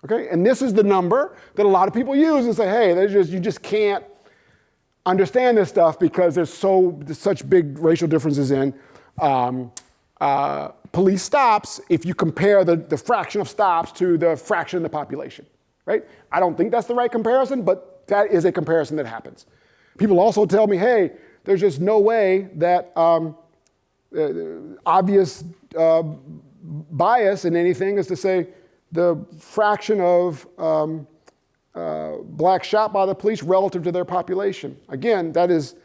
Okay, and this is the number that a lot of people use and say, hey, you just can't understand this stuff because there's such big racial differences in police stops if you compare the fraction of stops to the fraction of the population, right? I don't think that's the right comparison, but that is a comparison that happens. People also tell me, hey, there's just no way that obvious bias in anything is to say the fraction of blacks shot by the police relative to their population. Again, that is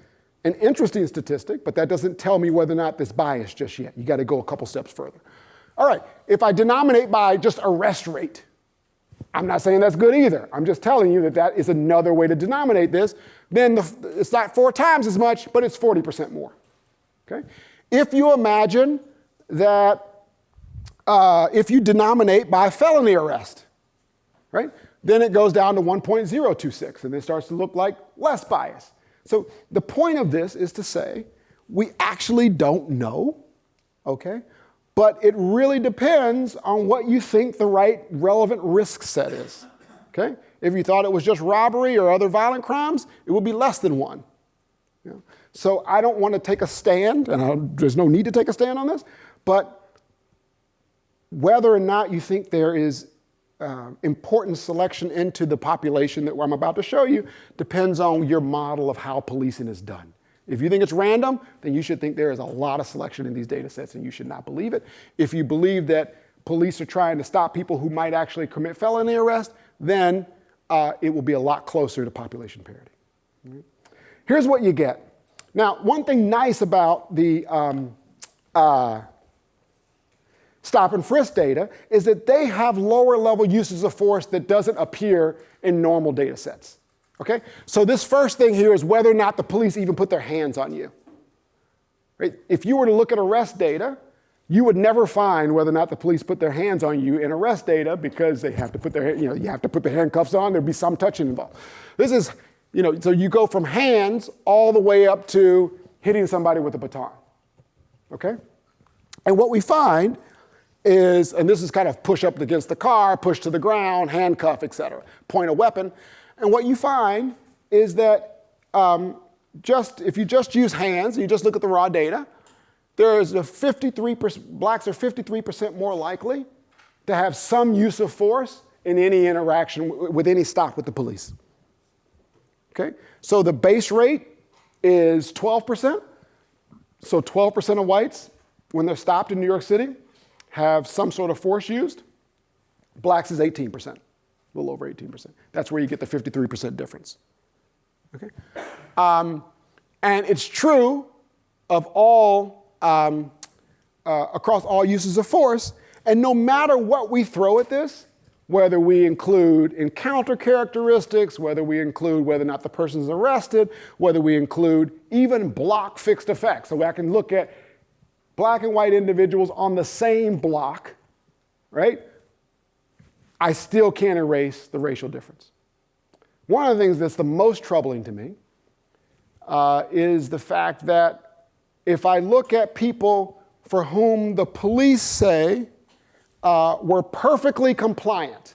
an interesting statistic, but that doesn't tell me whether or not there's bias just yet. You got to go a couple steps further. All right, if I denominate by just arrest rate, I'm not saying that's good either. I'm just telling you that is another way to denominate this. Then it's not 4 times as much, but it's 40% more. Okay? If you imagine that if you denominate by felony arrest, right, then it goes down to 1.026, and it starts to look like less bias. So the point of this is to say we actually don't know, okay? But it really depends on what you think the right relevant risk set is, okay? If you thought it was just robbery or other violent crimes, it would be less than 1. You know? So I don't want to take a stand, and there's no need to take a stand on this, but whether or not you think there is important selection into the population that I'm about to show you depends on your model of how policing is done. If you think it's random, then you should think there is a lot of selection in these data sets and you should not believe it. If you believe that police are trying to stop people who might actually commit felony arrest, then it will be a lot closer to population parity. Right? Here's what you get. Now, one thing nice about the stop and frisk data is that they have lower level uses of force that doesn't appear in normal data sets. Okay? So this first thing here is whether or not the police even put their hands on you. Right? If you were to look at arrest data, you would never find whether or not the police put their hands on you in arrest data because they have to put their, you have to put the handcuffs on, there'd be some touching involved. This is, so you go from hands all the way up to hitting somebody with a baton. Okay? And what we find is, and this is kind of push up against the car, push to the ground, handcuff, et cetera, point a weapon. And what you find is that if you just use hands, and you just look at the raw data, blacks are 53% more likely to have some use of force in any interaction with any stop with the police. Okay? So the base rate is 12%. So 12% of whites, when they're stopped in New York City, have some sort of force used. Blacks is 18%, a little over 18%. That's where you get the 53% difference. Okay? And it's true of all, across all uses of force, and no matter what we throw at this, whether we include encounter characteristics, whether we include whether or not the person's arrested, whether we include even block fixed effects. So I can look at black and white individuals on the same block, right? I still can't erase the racial difference. One of the things that's the most troubling to me is the fact that if I look at people for whom the police say were perfectly compliant.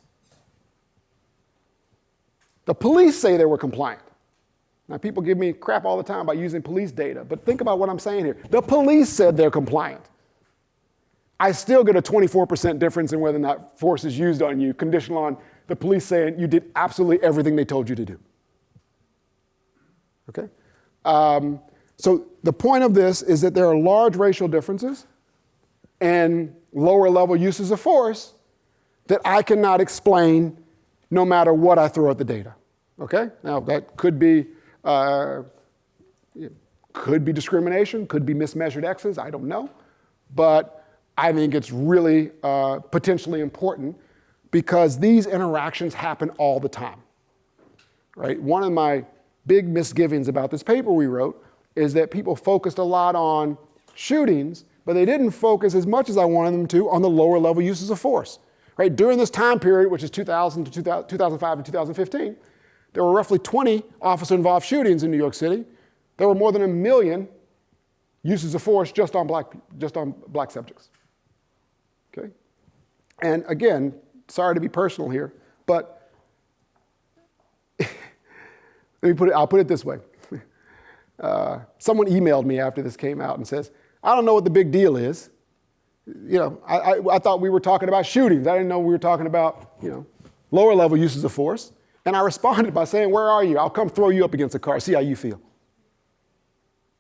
The police say they were compliant. Now, people give me crap all the time about using police data, but think about what I'm saying here. The police said they're compliant. I still get a 24% difference in whether or not force is used on you, conditional on the police saying you did absolutely everything they told you to do. Okay? So the point of this is that there are large racial differences and lower level uses of force that I cannot explain no matter what I throw at the data. Okay? Now that could be discrimination, could be mismeasured X's, I don't know. But I think it's really potentially important because these interactions happen all the time. Right? One of my big misgivings about this paper we wrote is that people focused a lot on shootings, but they didn't focus as much as I wanted them to on the lower level uses of force. Right? During this time period, which is 2000 to 2005 to 2015, there were roughly 20 officer-involved shootings in New York City. There were more than 1 million uses of force just on black subjects. Okay? And again, sorry to be personal here, but I'll put it this way. Someone emailed me after this came out and says, I don't know what the big deal is. You know, I thought we were talking about shootings. I didn't know we were talking about, lower level uses of force. And I responded by saying, where are you? I'll come throw you up against a car, see how you feel.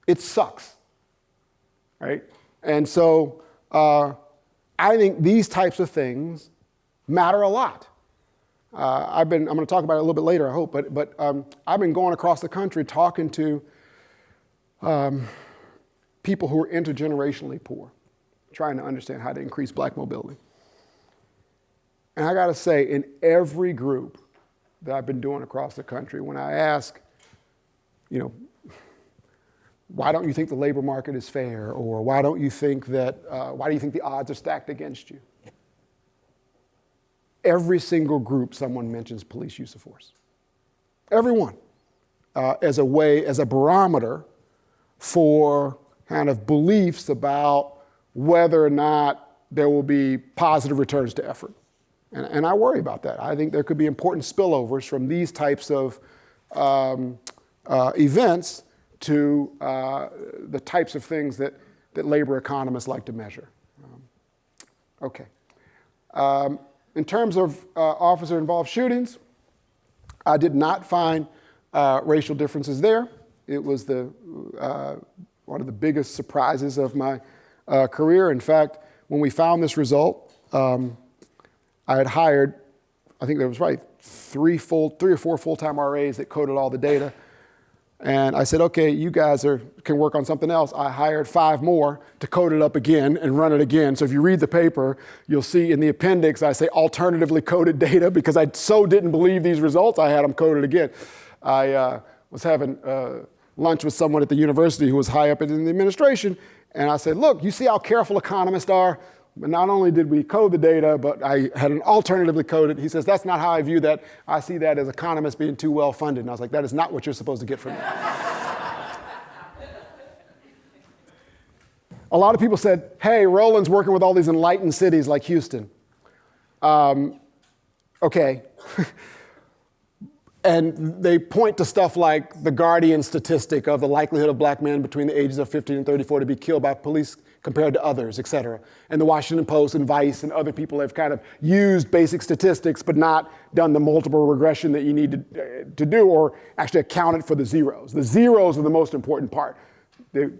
It sucks, right? And so I think these types of things matter a lot. I'm going to talk about it a little bit later, I hope, but I've been going across the country talking to people who are intergenerationally poor, trying to understand how to increase black mobility. And I got to say, in every group that I've been doing across the country, when I ask, why don't you think the labor market is fair? Or why do you think the odds are stacked against you? Every single group, someone mentions police use of force. Everyone, as a barometer for kind of beliefs about whether or not there will be positive returns to effort. And I worry about that. I think there could be important spillovers from these types of events to the types of things that labor economists like to measure. Okay. In terms of officer-involved shootings, I did not find racial differences there. It was one of the biggest surprises of my career. In fact, when we found this result, I had hired, I think there was three or four full-time RAs that coded all the data. And I said, okay, you guys can work on something else. I hired 5 more to code it up again and run it again. So if you read the paper, you'll see in the appendix, I say alternatively coded data because I so didn't believe these results, I had them coded again. I was having lunch with someone at the university who was high up in the administration. And I said, look, you see how careful economists are? But not only did we code the data, but I had an alternatively coded. He says, that's not how I view that. I see that as economists being too well funded. And I was like, that is not what you're supposed to get from me. a lot of people said, hey, Roland's working with all these enlightened cities like Houston. Okay. And they point to stuff like the Guardian statistic of the likelihood of black men between the ages of 15 and 34 to be killed by police compared to others, et cetera. And the Washington Post and Vice and other people have kind of used basic statistics but not done the multiple regression that you need to do, or actually accounted for the zeros. The zeros are the most important part. The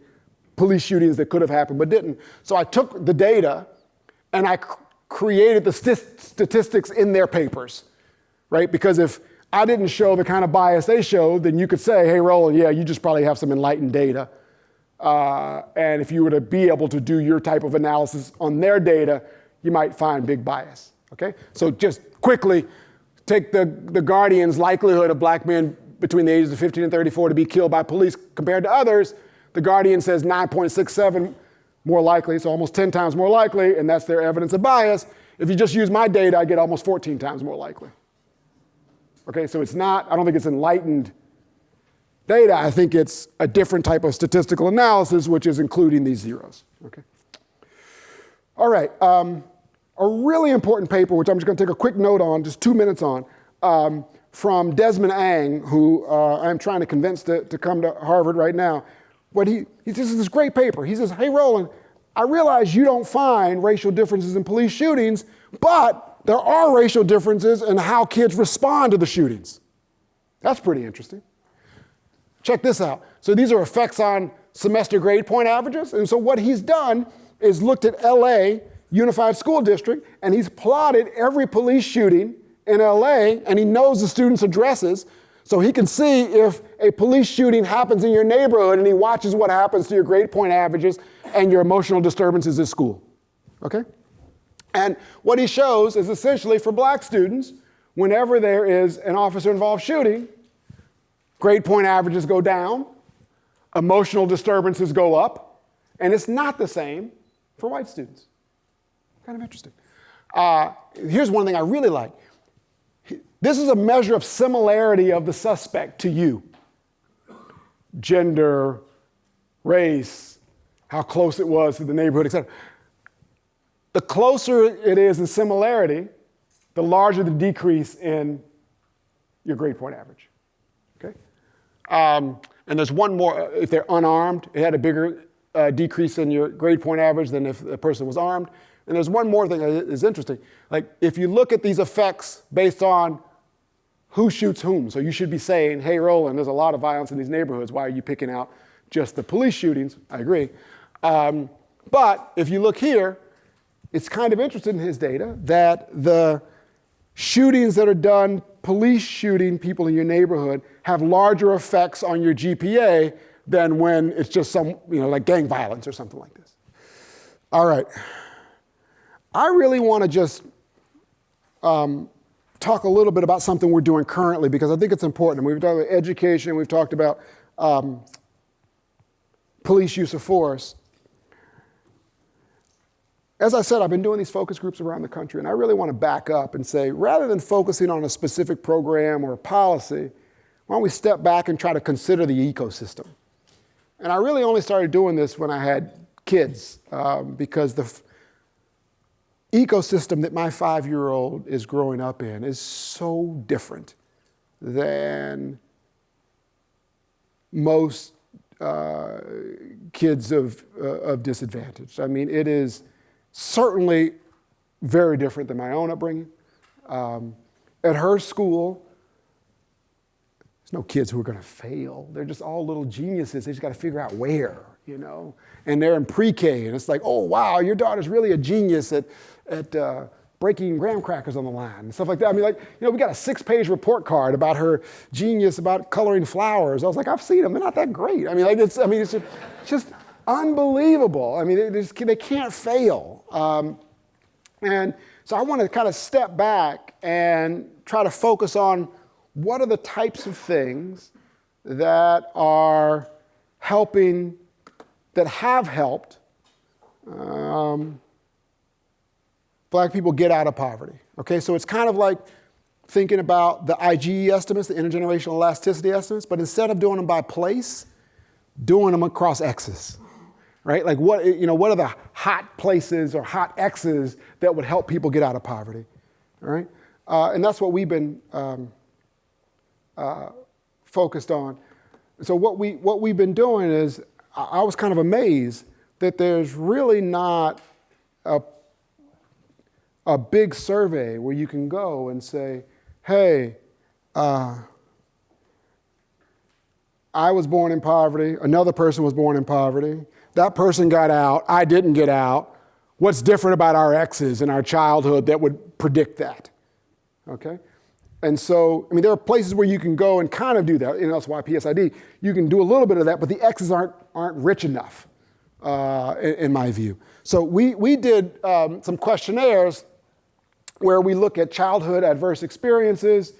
police shootings that could have happened but didn't. So I took the data and I created the statistics in their papers, right? Because if I didn't show the kind of bias they showed, then you could say, hey, Roland, yeah, you just probably have some enlightened data. And if you were to be able to do your type of analysis on their data, you might find big bias, okay? So just quickly, take the Guardian's likelihood of black men between the ages of 15 and 34 to be killed by police compared to others. The Guardian says 9.67 more likely, so almost 10 times more likely, and that's their evidence of bias. If you just use my data, I get almost 14 times more likely. Okay, so it's not, I don't think it's enlightened data. I think it's a different type of statistical analysis, which is including these zeros. Okay. All right, a really important paper, which I'm just going to take a quick note on, just 2 minutes on, from Desmond Ang, who I'm trying to convince to come to Harvard right now. But he this is this great paper. He says, hey, Roland, I realize you don't find racial differences in police shootings, but there are racial differences in how kids respond to the shootings. That's pretty interesting. Check this out. So these are effects on semester grade point averages. And so what he's done is looked at LA Unified School District, and he's plotted every police shooting in LA, and he knows the students' addresses, so he can see if a police shooting happens in your neighborhood, and he watches what happens to your grade point averages and your emotional disturbances at school. Okay? And what he shows is essentially for black students, whenever there is an officer-involved shooting, grade point averages go down, emotional disturbances go up, and it's not the same for white students. Kind of interesting. Here's one thing I really like. This is a measure of similarity of the suspect to you. Gender, race, how close it was to the neighborhood, et cetera. The closer it is in similarity, the larger the decrease in your grade point average. Okay? And there's one more, if they're unarmed, it had a bigger decrease in your grade point average than if the person was armed. And there's one more thing that is interesting. Like, if you look at these effects based on who shoots whom, so you should be saying, hey, Roland, there's a lot of violence in these neighborhoods. Why are you picking out just the police shootings? I agree. But if you look here, it's kind of interesting in his data that the shootings that are done, police shooting people in your neighborhood, have larger effects on your GPA than when it's just some, like gang violence or something like this. All right. I really want to just talk a little bit about something we're doing currently, because I think it's important. We've talked about education, we've talked about police use of force. As I said, I've been doing these focus groups around the country, and I really want to back up and say, rather than focusing on a specific program or policy, why don't we step back and try to consider the ecosystem? And I really only started doing this when I had kids, because the ecosystem that my 5-year-old is growing up in is so different than most kids of disadvantage. I mean, it is certainly very different than my own upbringing. At her school, there's no kids who are going to fail. They're just all little geniuses. They just got to figure out where, And they're in pre-K, and it's like, oh, wow, your daughter's really a genius at breaking graham crackers on the line and stuff like that. I mean, we got a 6-page report card about her genius about coloring flowers. I was like, I've seen them. They're not that great. It's just unbelievable. I mean, they can't fail. And so I want to kind of step back and try to focus on what are the types of things that are helping, that have helped black people get out of poverty. Okay, so it's kind of like thinking about the IGE estimates, the intergenerational elasticity estimates, but instead of doing them by place, doing them across X's. right? Like what are the hot places or hot X's that would help people get out of poverty, all right? And that's what we've been focused on. So what we've been doing is, I was kind of amazed that there's really not a big survey where you can go and say, hey, I was born in poverty, another person was born in poverty, that person got out, I didn't get out. What's different about our X's in our childhood that would predict that? Okay? And so, I mean, there are places where you can go and kind of do that. And that's why PSID, you can do a little bit of that, but the X's aren't rich enough, in my view. So we did some questionnaires where we look at childhood adverse experiences,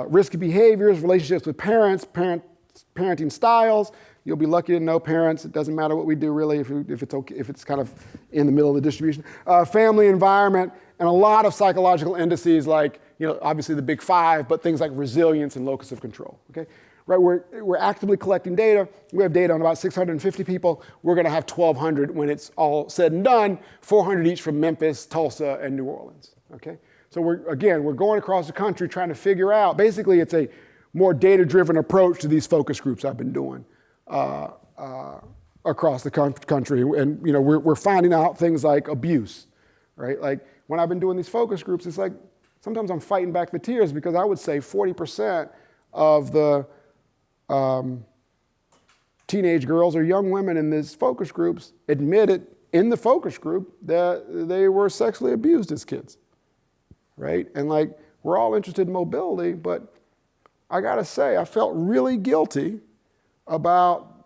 risky behaviors, relationships with parents, parenting styles. You'll be lucky to know parents. It doesn't matter what we do really if it's okay, if it's kind of in the middle of the distribution. Family environment, and a lot of psychological indices like, obviously the big five, but things like resilience and locus of control, okay? Right, we're actively collecting data. We have data on about 650 people. We're gonna have 1,200 when it's all said and done, 400 each from Memphis, Tulsa, and New Orleans, okay? So we're going across the country trying to figure out, basically it's a more data-driven approach to these focus groups I've been doing across the country. And we're finding out things like abuse, right? Like when I've been doing these focus groups, it's like, sometimes I'm fighting back the tears because I would say 40% of the teenage girls or young women in these focus groups admitted in the focus group that they were sexually abused as kids, right? And like, we're all interested in mobility, but I gotta say, I felt really guilty about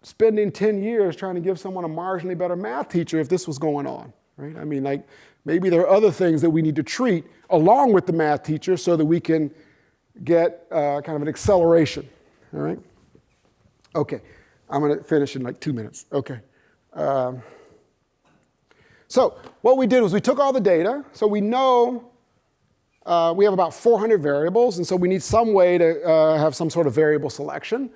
spending 10 years trying to give someone a marginally better math teacher if this was going on, right? I mean, like, maybe there are other things that we need to treat along with the math teacher so that we can get kind of an acceleration, all right? Okay, I'm gonna finish in like 2 minutes, okay. So what we did was we took all the data, so we know we have about 400 variables, and so we need some way to have some sort of variable selection.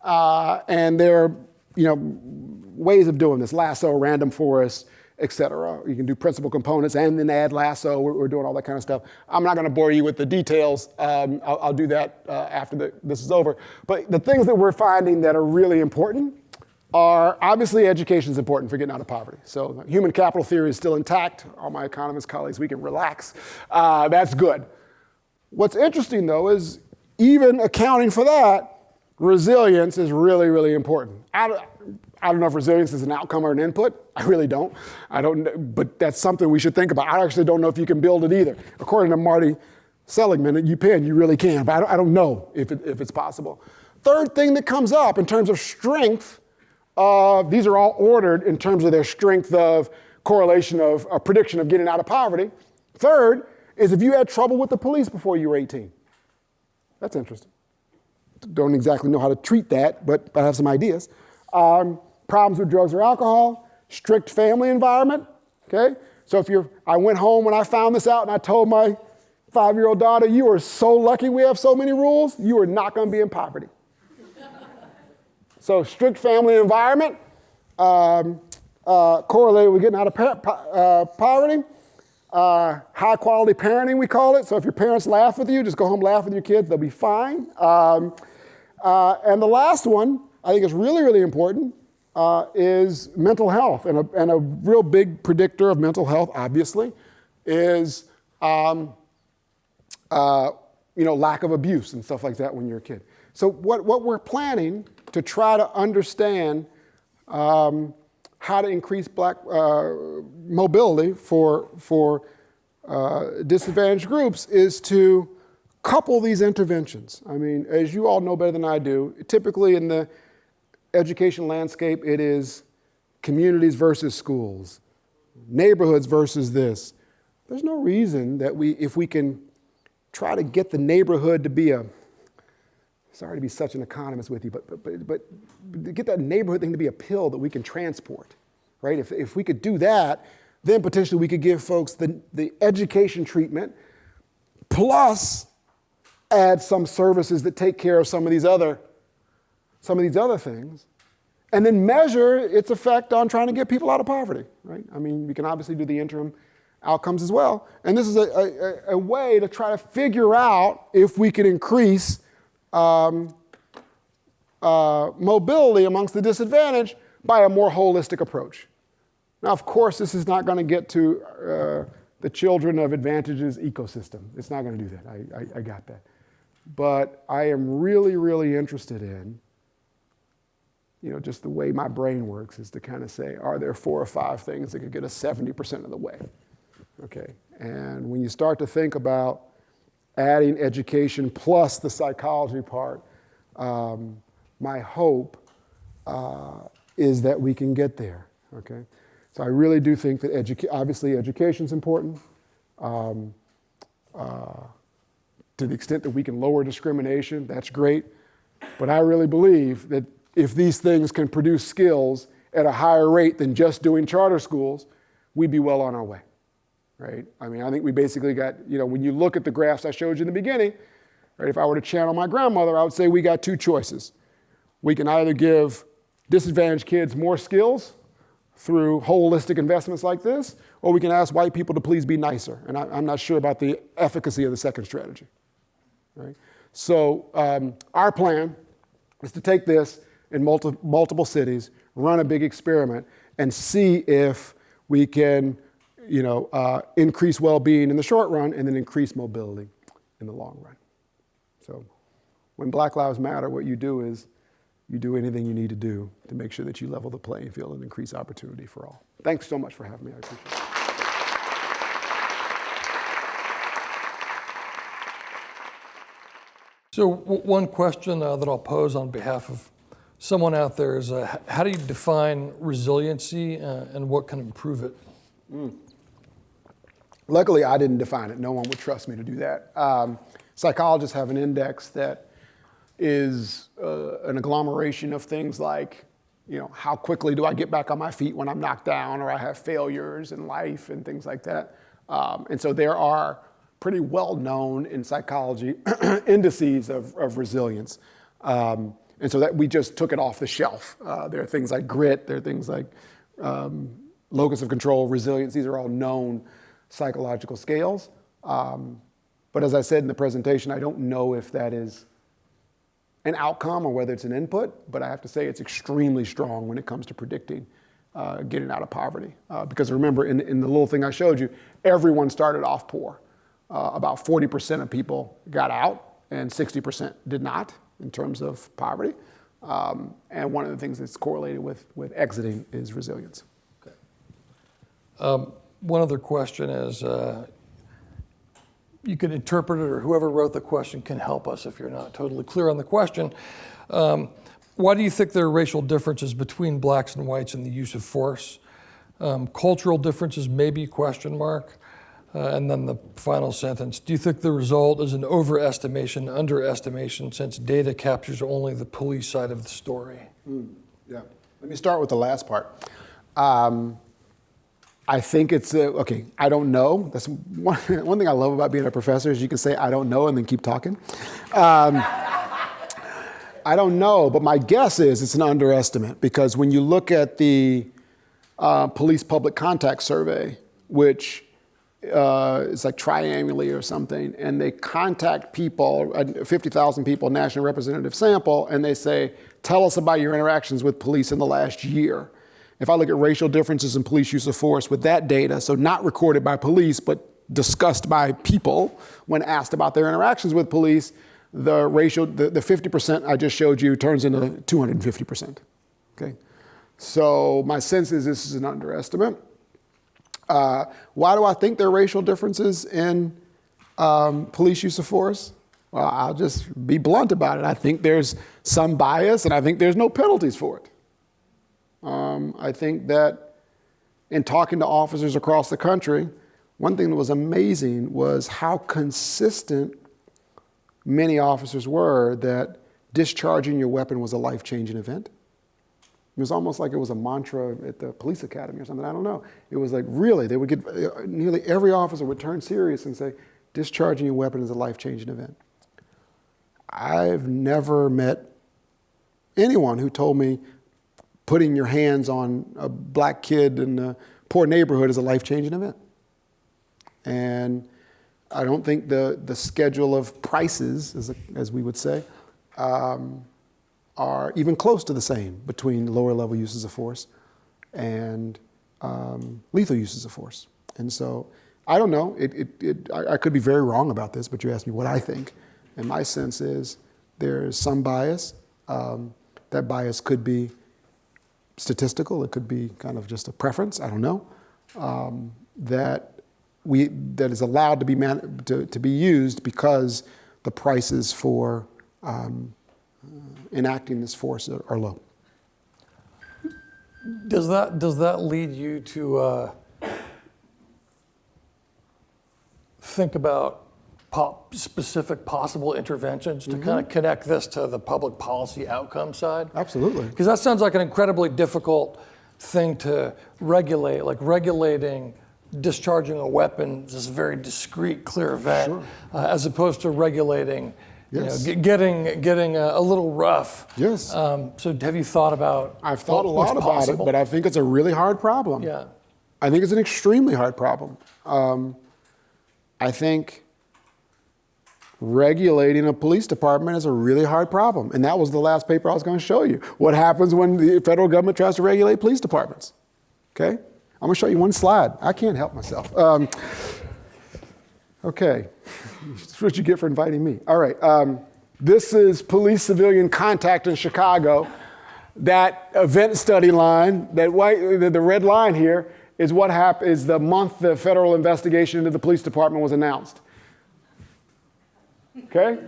And there are ways of doing this, lasso, random forest, et cetera. You can do principal components and then add lasso. We're doing all that kind of stuff. I'm not going to bore you with the details. I'll do that after this is over. But the things that we're finding that are really important are, obviously, education is important for getting out of poverty. So human capital theory is still intact. All my economist colleagues, we can relax. That's good. What's interesting, though, is even accounting for that, resilience is really, really important. I don't know if resilience is an outcome or an input. I really don't. But that's something we should think about. I actually don't know if you can build it either. According to Marty Seligman at UPenn, you really can, but I don't know if it's possible. Third thing that comes up in terms of strength, these are all ordered in terms of their strength of correlation of prediction of getting out of poverty. Third is if you had trouble with the police before you were 18. That's interesting. Don't exactly know how to treat that, but I have some ideas. Problems with drugs or alcohol, strict family environment, okay? So I went home when I found this out and I told my 5-year-old daughter, you are so lucky we have so many rules, you are not gonna be in poverty. So strict family environment, correlated with getting out of poverty. High quality parenting, we call it. So if your parents laugh with you, just go home, laugh with your kids, they'll be fine. And the last one, I think is really, really important, is mental health. And a real big predictor of mental health, obviously, is lack of abuse and stuff like that when you're a kid. So what we're planning to try to understand how to increase black mobility for disadvantaged groups is to couple these interventions. I mean, as you all know better than I do, typically in the education landscape, it is communities versus schools, neighborhoods versus this. There's no reason that if we can try to get the neighborhood to be sorry to be such an economist with you, but get that neighborhood thing to be a pill that we can transport, right? If we could do that, then potentially we could give folks the education treatment plus add some services that take care of some of these other things. and then measure its effect on trying to get people out of poverty, right? I mean, we can obviously do the interim outcomes as well. And this is a way to try to figure out if we can increase mobility amongst the disadvantaged by a more holistic approach. Now, of course, this is not going to get to the children of advantages ecosystem. It's not going to do that. I got that. But I am really, really interested in, just the way my brain works is to kind of say, are there 4 or 5 things that could get us 70% of the way? Okay. And when you start to think about adding education plus the psychology part, my hope is that we can get there. Okay. So I really do think that obviously education is important. To the extent that we can lower discrimination, that's great. But I really believe that if these things can produce skills at a higher rate than just doing charter schools, we'd be well on our way, right? I mean, I think we basically got, when you look at the graphs I showed you in the beginning, right, if I were to channel my grandmother, I would say we got 2 choices. We can either give disadvantaged kids more skills through holistic investments like this, or we can ask white people to please be nicer. And I'm not sure about the efficacy of the second strategy. Right? So our plan is to take this in multiple cities, run a big experiment, and see if we can, increase well-being in the short run and then increase mobility in the long run. So when Black Lives Matter, what you do is you do anything you need to do to make sure that you level the playing field and increase opportunity for all. Thanks so much for having me. I appreciate it. So one question that I'll pose on behalf of someone out there is, how do you define resiliency and what can improve it? Luckily, I didn't define it. No one would trust me to do that. Psychologists have an index that is an agglomeration of things like, how quickly do I get back on my feet when I'm knocked down, or I have failures in life and things like that. And so there are pretty well known in psychology indices of resilience. And so that we just took it off the shelf. There are things like grit, there are things like locus of control, resilience. These are all known psychological scales. But as I said in the presentation, I don't know if that is an outcome or whether it's an input, but I have to say it's extremely strong when it comes to predicting getting out of poverty. Because remember, in the little thing I showed you, everyone started off poor. About 40% of people got out and 60% did not in terms of poverty. And one of the things that's correlated with exiting is resilience. Okay. One other question is, you can interpret it, or whoever wrote the question can help us if you're not totally clear on the question. Why do you think there are racial differences between blacks and whites in the use of force? Cultural differences, maybe, question mark. And then the final sentence, do you think the result is an overestimation, underestimation, since data captures only the police side of the story? Yeah. Let me start with the last part. I think it's, okay, I don't know. That's one thing I love about being a professor is you can say, I don't know, and then keep talking. I don't know, but my guess is it's an underestimate, because when you look at the police public contact survey, which it's like triannually or something, and they contact people, 50,000 people, national representative sample, and they say, tell us about your interactions with police in the last year. If I look at racial differences in police use of force with that data, so not recorded by police, but discussed by people when asked about their interactions with police, the 50% I just showed you turns into 250%, okay? So my sense is this is an underestimate. Why do I think there are racial differences in police use of force? Well, I'll just be blunt about it. I think there's some bias, and I think there's no penalties for it. I think that in talking to officers across the country, one thing that was amazing was how consistent many officers were that discharging your weapon was a life-changing event. It was almost like it was a mantra at the police academy or something. I don't know. It was like, really, they would get, nearly every officer would turn serious and say, discharging your weapon is a life-changing event. I've never met anyone who told me putting your hands on a black kid in a poor neighborhood is a life-changing event. And I don't think the schedule of prices, as we would say, are even close to the same between lower level uses of force and lethal uses of force. And so I don't know, I could be very wrong about this, but you asked me what I think. And my sense is there's some bias. That bias could be statistical, it could be kind of just a preference, I don't know, that is allowed to be used because the prices for enacting this force are low. Does that lead you to think about specific possible interventions to kind of connect this to the public policy outcome side? Absolutely. Because that sounds like an incredibly difficult thing to regulate, like regulating discharging a weapon is a very discrete, clear event, Sure. As opposed to regulating, Yes. getting a little rough. Yes. So have you thought about? I've thought a what's lot about possible? it, but I think it's a really hard problem. Yeah. I think it's an extremely hard problem. I think regulating a police department is a really hard problem. And that was the last paper I was going to show you. What happens when the federal government tries to regulate police departments? Okay? I'm going to show you one slide. I can't help myself. Okay. That's what you get for inviting me. All right. This is police-civilian contact in Chicago. That event study line, the red line here, is what happened, is the month the federal investigation into the police department was announced. Okay?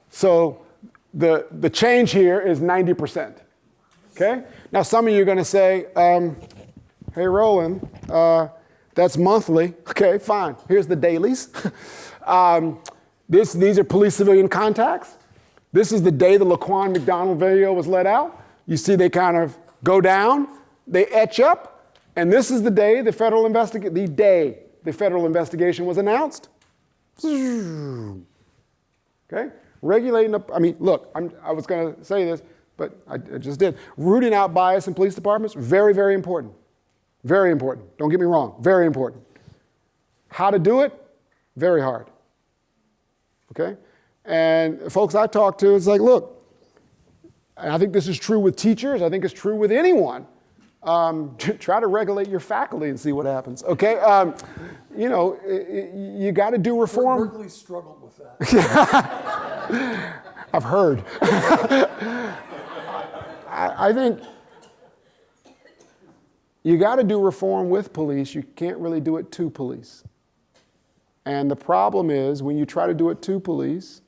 So the change here is 90%. Okay? Now some of you are going to say, hey Roland, that's monthly. Okay, fine. Here's the dailies. These are police-civilian contacts. This is the day the Laquan McDonald video was let out. You see they kind of go down, they etch up, and this is the day the federal investigation was announced. Okay? Regulating, look, I was going to say this, but I just did. Rooting out bias in police departments, very, very important. Very important. Don't get me wrong, very important. How to do it? Very hard. Okay? And folks I talk to, it's like, look, and I think this is true with teachers, I think it's true with anyone. Try to regulate your faculty and see what happens. Okay? You got to do reform. Berkeley struggled with that. I've heard. I think you got to do reform with police. You can't really do it to police. And the problem is when you try to do it to police,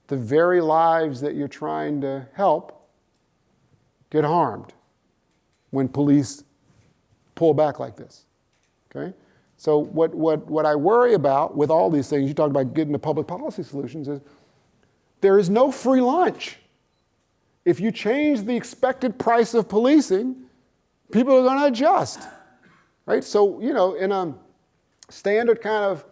the very lives that you're trying to help get harmed when police pull back like this. Okay? So what I worry about with all these things, you talked about getting to public policy solutions, is there is no free lunch. If you change the expected price of policing, people are going to adjust, right? So, in a standard kind of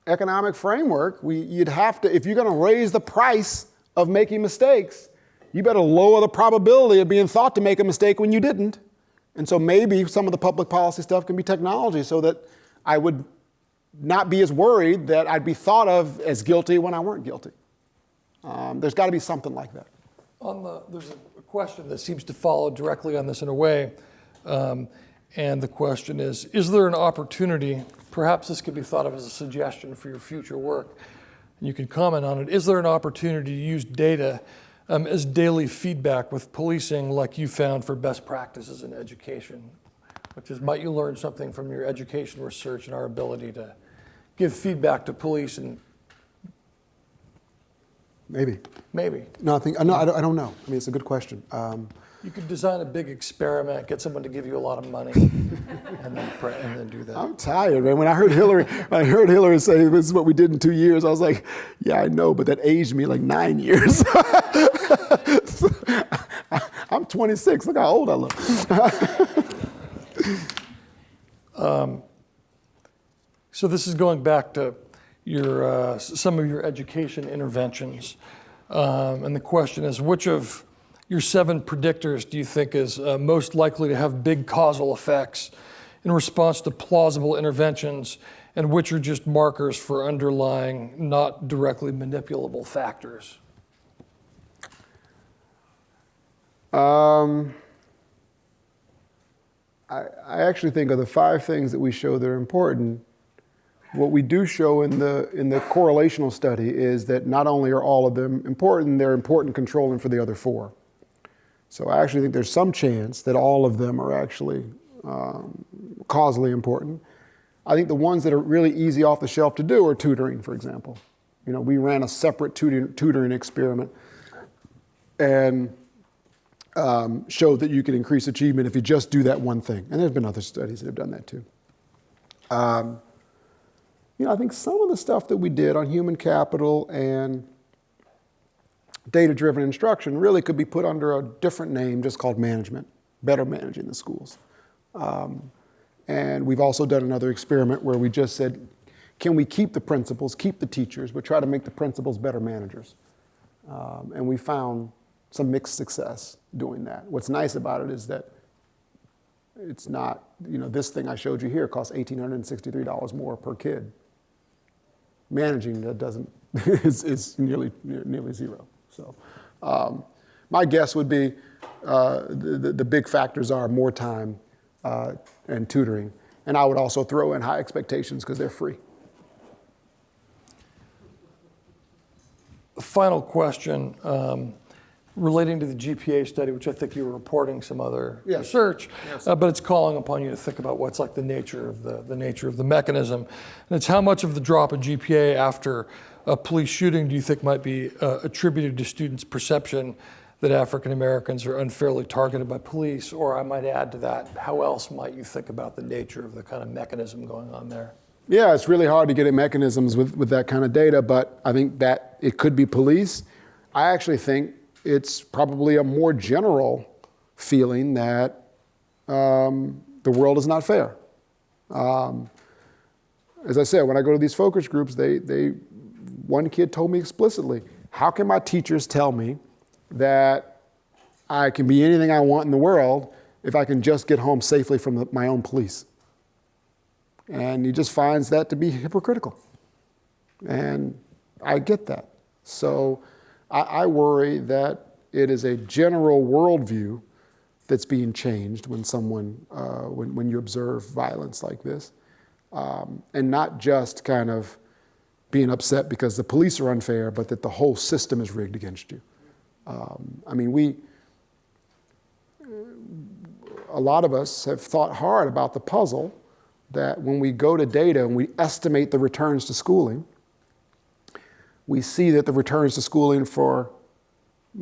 economic framework, you'd have to, if you're going to raise the price of making mistakes, you better lower the probability of being thought to make a mistake when you didn't. And so maybe some of the public policy stuff can be technology so that I would not be as worried that I'd be thought of as guilty when I weren't guilty. There's got to be something like that. There's a question that seems to follow directly on this in a way, and the question is there an opportunity, perhaps this could be thought of as a suggestion for your future work, and you can comment on it, is there an opportunity to use data as daily feedback with policing like you found for best practices in education, which is might you learn something from your education research and our ability to give feedback to police and Maybe. No, I don't know. it's a good question. You could design a big experiment, get someone to give you a lot of money, and then do that. I'm tired, man. When I heard Hillary say this is what we did in 2 years, I was like, yeah, I know, but that aged me like 9 years. I'm 26. Look how old I look. So this is going back to your some of your education interventions, and the question is, which of your 7 predictors do you think is most likely to have big causal effects in response to plausible interventions, and which are just markers for underlying, not directly manipulable factors? I actually think of the 5 things that we show that are important. What we do show in the correlational study is that not only are all of them important, they're important controlling for the other 4. So I actually think there's some chance that all of them are actually causally important. I think the ones that are really easy off the shelf to do are tutoring, for example. You know, we ran a separate tutoring experiment and showed that you can increase achievement if you just do that one thing. And there's been other studies that have done that too. You know, I think some of the stuff that we did on human capital and data-driven instruction really could be put under a different name, just called management, better managing the schools. And we've also done another experiment where we just said, can we keep the principals, keep the teachers, but try to make the principals better managers? And we found some mixed success doing that. What's nice about it is that it's not, you know, this thing I showed you here costs $1,863 more per kid. Managing that doesn't, is nearly zero. So my guess would be the big factors are more time and tutoring. And I would also throw in high expectations because they're free. Final question relating to the GPA study, which I think you were reporting some other research, but it's calling upon you to think about what's like the nature of the mechanism. And it's how much of the drop in GPA after a police shooting do you think might be attributed to students' perception that African Americans are unfairly targeted by police? Or I might add to that, how else might you think about the nature of the kind of mechanism going on there? Yeah, it's really hard to get at mechanisms with that kind of data, but I think that it could be police. I actually think it's probably a more general feeling that the world is not fair. As I said, when I go to these focus groups, one kid told me explicitly, how can my teachers tell me that I can be anything I want in the world if I can just get home safely from my own police? And he just finds that to be hypocritical. And I get that. So I worry that it is a general worldview that's being changed when when you observe violence like this. And not just kind of being upset because the police are unfair, but that the whole system is rigged against you. I mean, a lot of us have thought hard about the puzzle that when we go to data and we estimate the returns to schooling, we see that the returns to schooling for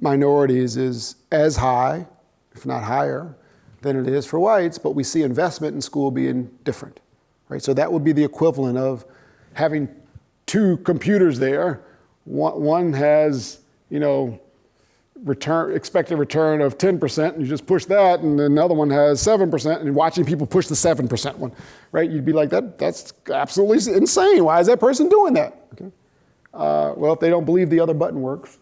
minorities is as high, if not higher, than it is for whites, but we see investment in school being different, right? So that would be the equivalent of having 2 computers there. One has, you know, expected return of 10%, and you just push that, and another one has 7%, and you're watching people push the 7% one, right? You'd be like, that's absolutely insane. Why is that person doing that? Okay. Well, if they don't believe the other button works,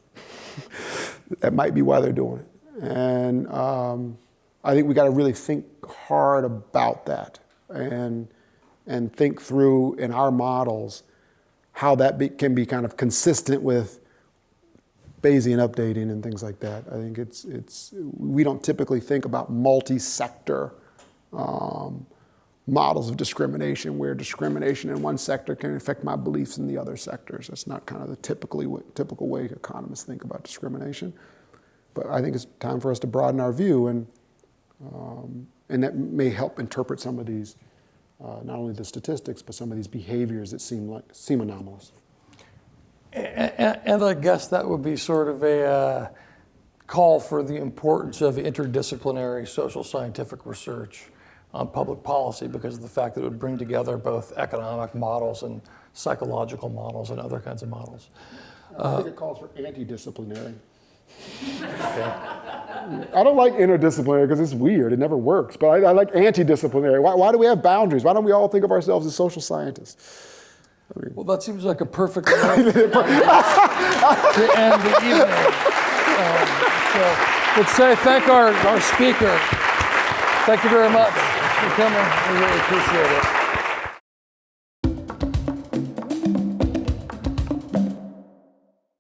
that might be why they're doing it. And I think we got to really think hard about that and think through in our models how that can be kind of consistent with Bayesian updating and things like that. I think we don't typically think about multi-sector models of discrimination where discrimination in one sector can affect my beliefs in the other sectors. That's not kind of the typical way economists think about discrimination. But I think it's time for us to broaden our view, and that may help interpret some of these, not only the statistics, but some of these behaviors that seem anomalous. And I guess that would be sort of a call for the importance of interdisciplinary social scientific research on public policy, because of the fact that it would bring together both economic models and psychological models and other kinds of models. I think it calls for anti-disciplinary. Okay. I don't like interdisciplinary because it's weird. It never works. But I like anti-disciplinary. Why do we have boundaries? Why don't we all think of ourselves as social scientists? Well, that seems like a perfect way to end the evening. Let's say thank our speaker. Thank you very much for coming. We really appreciate it.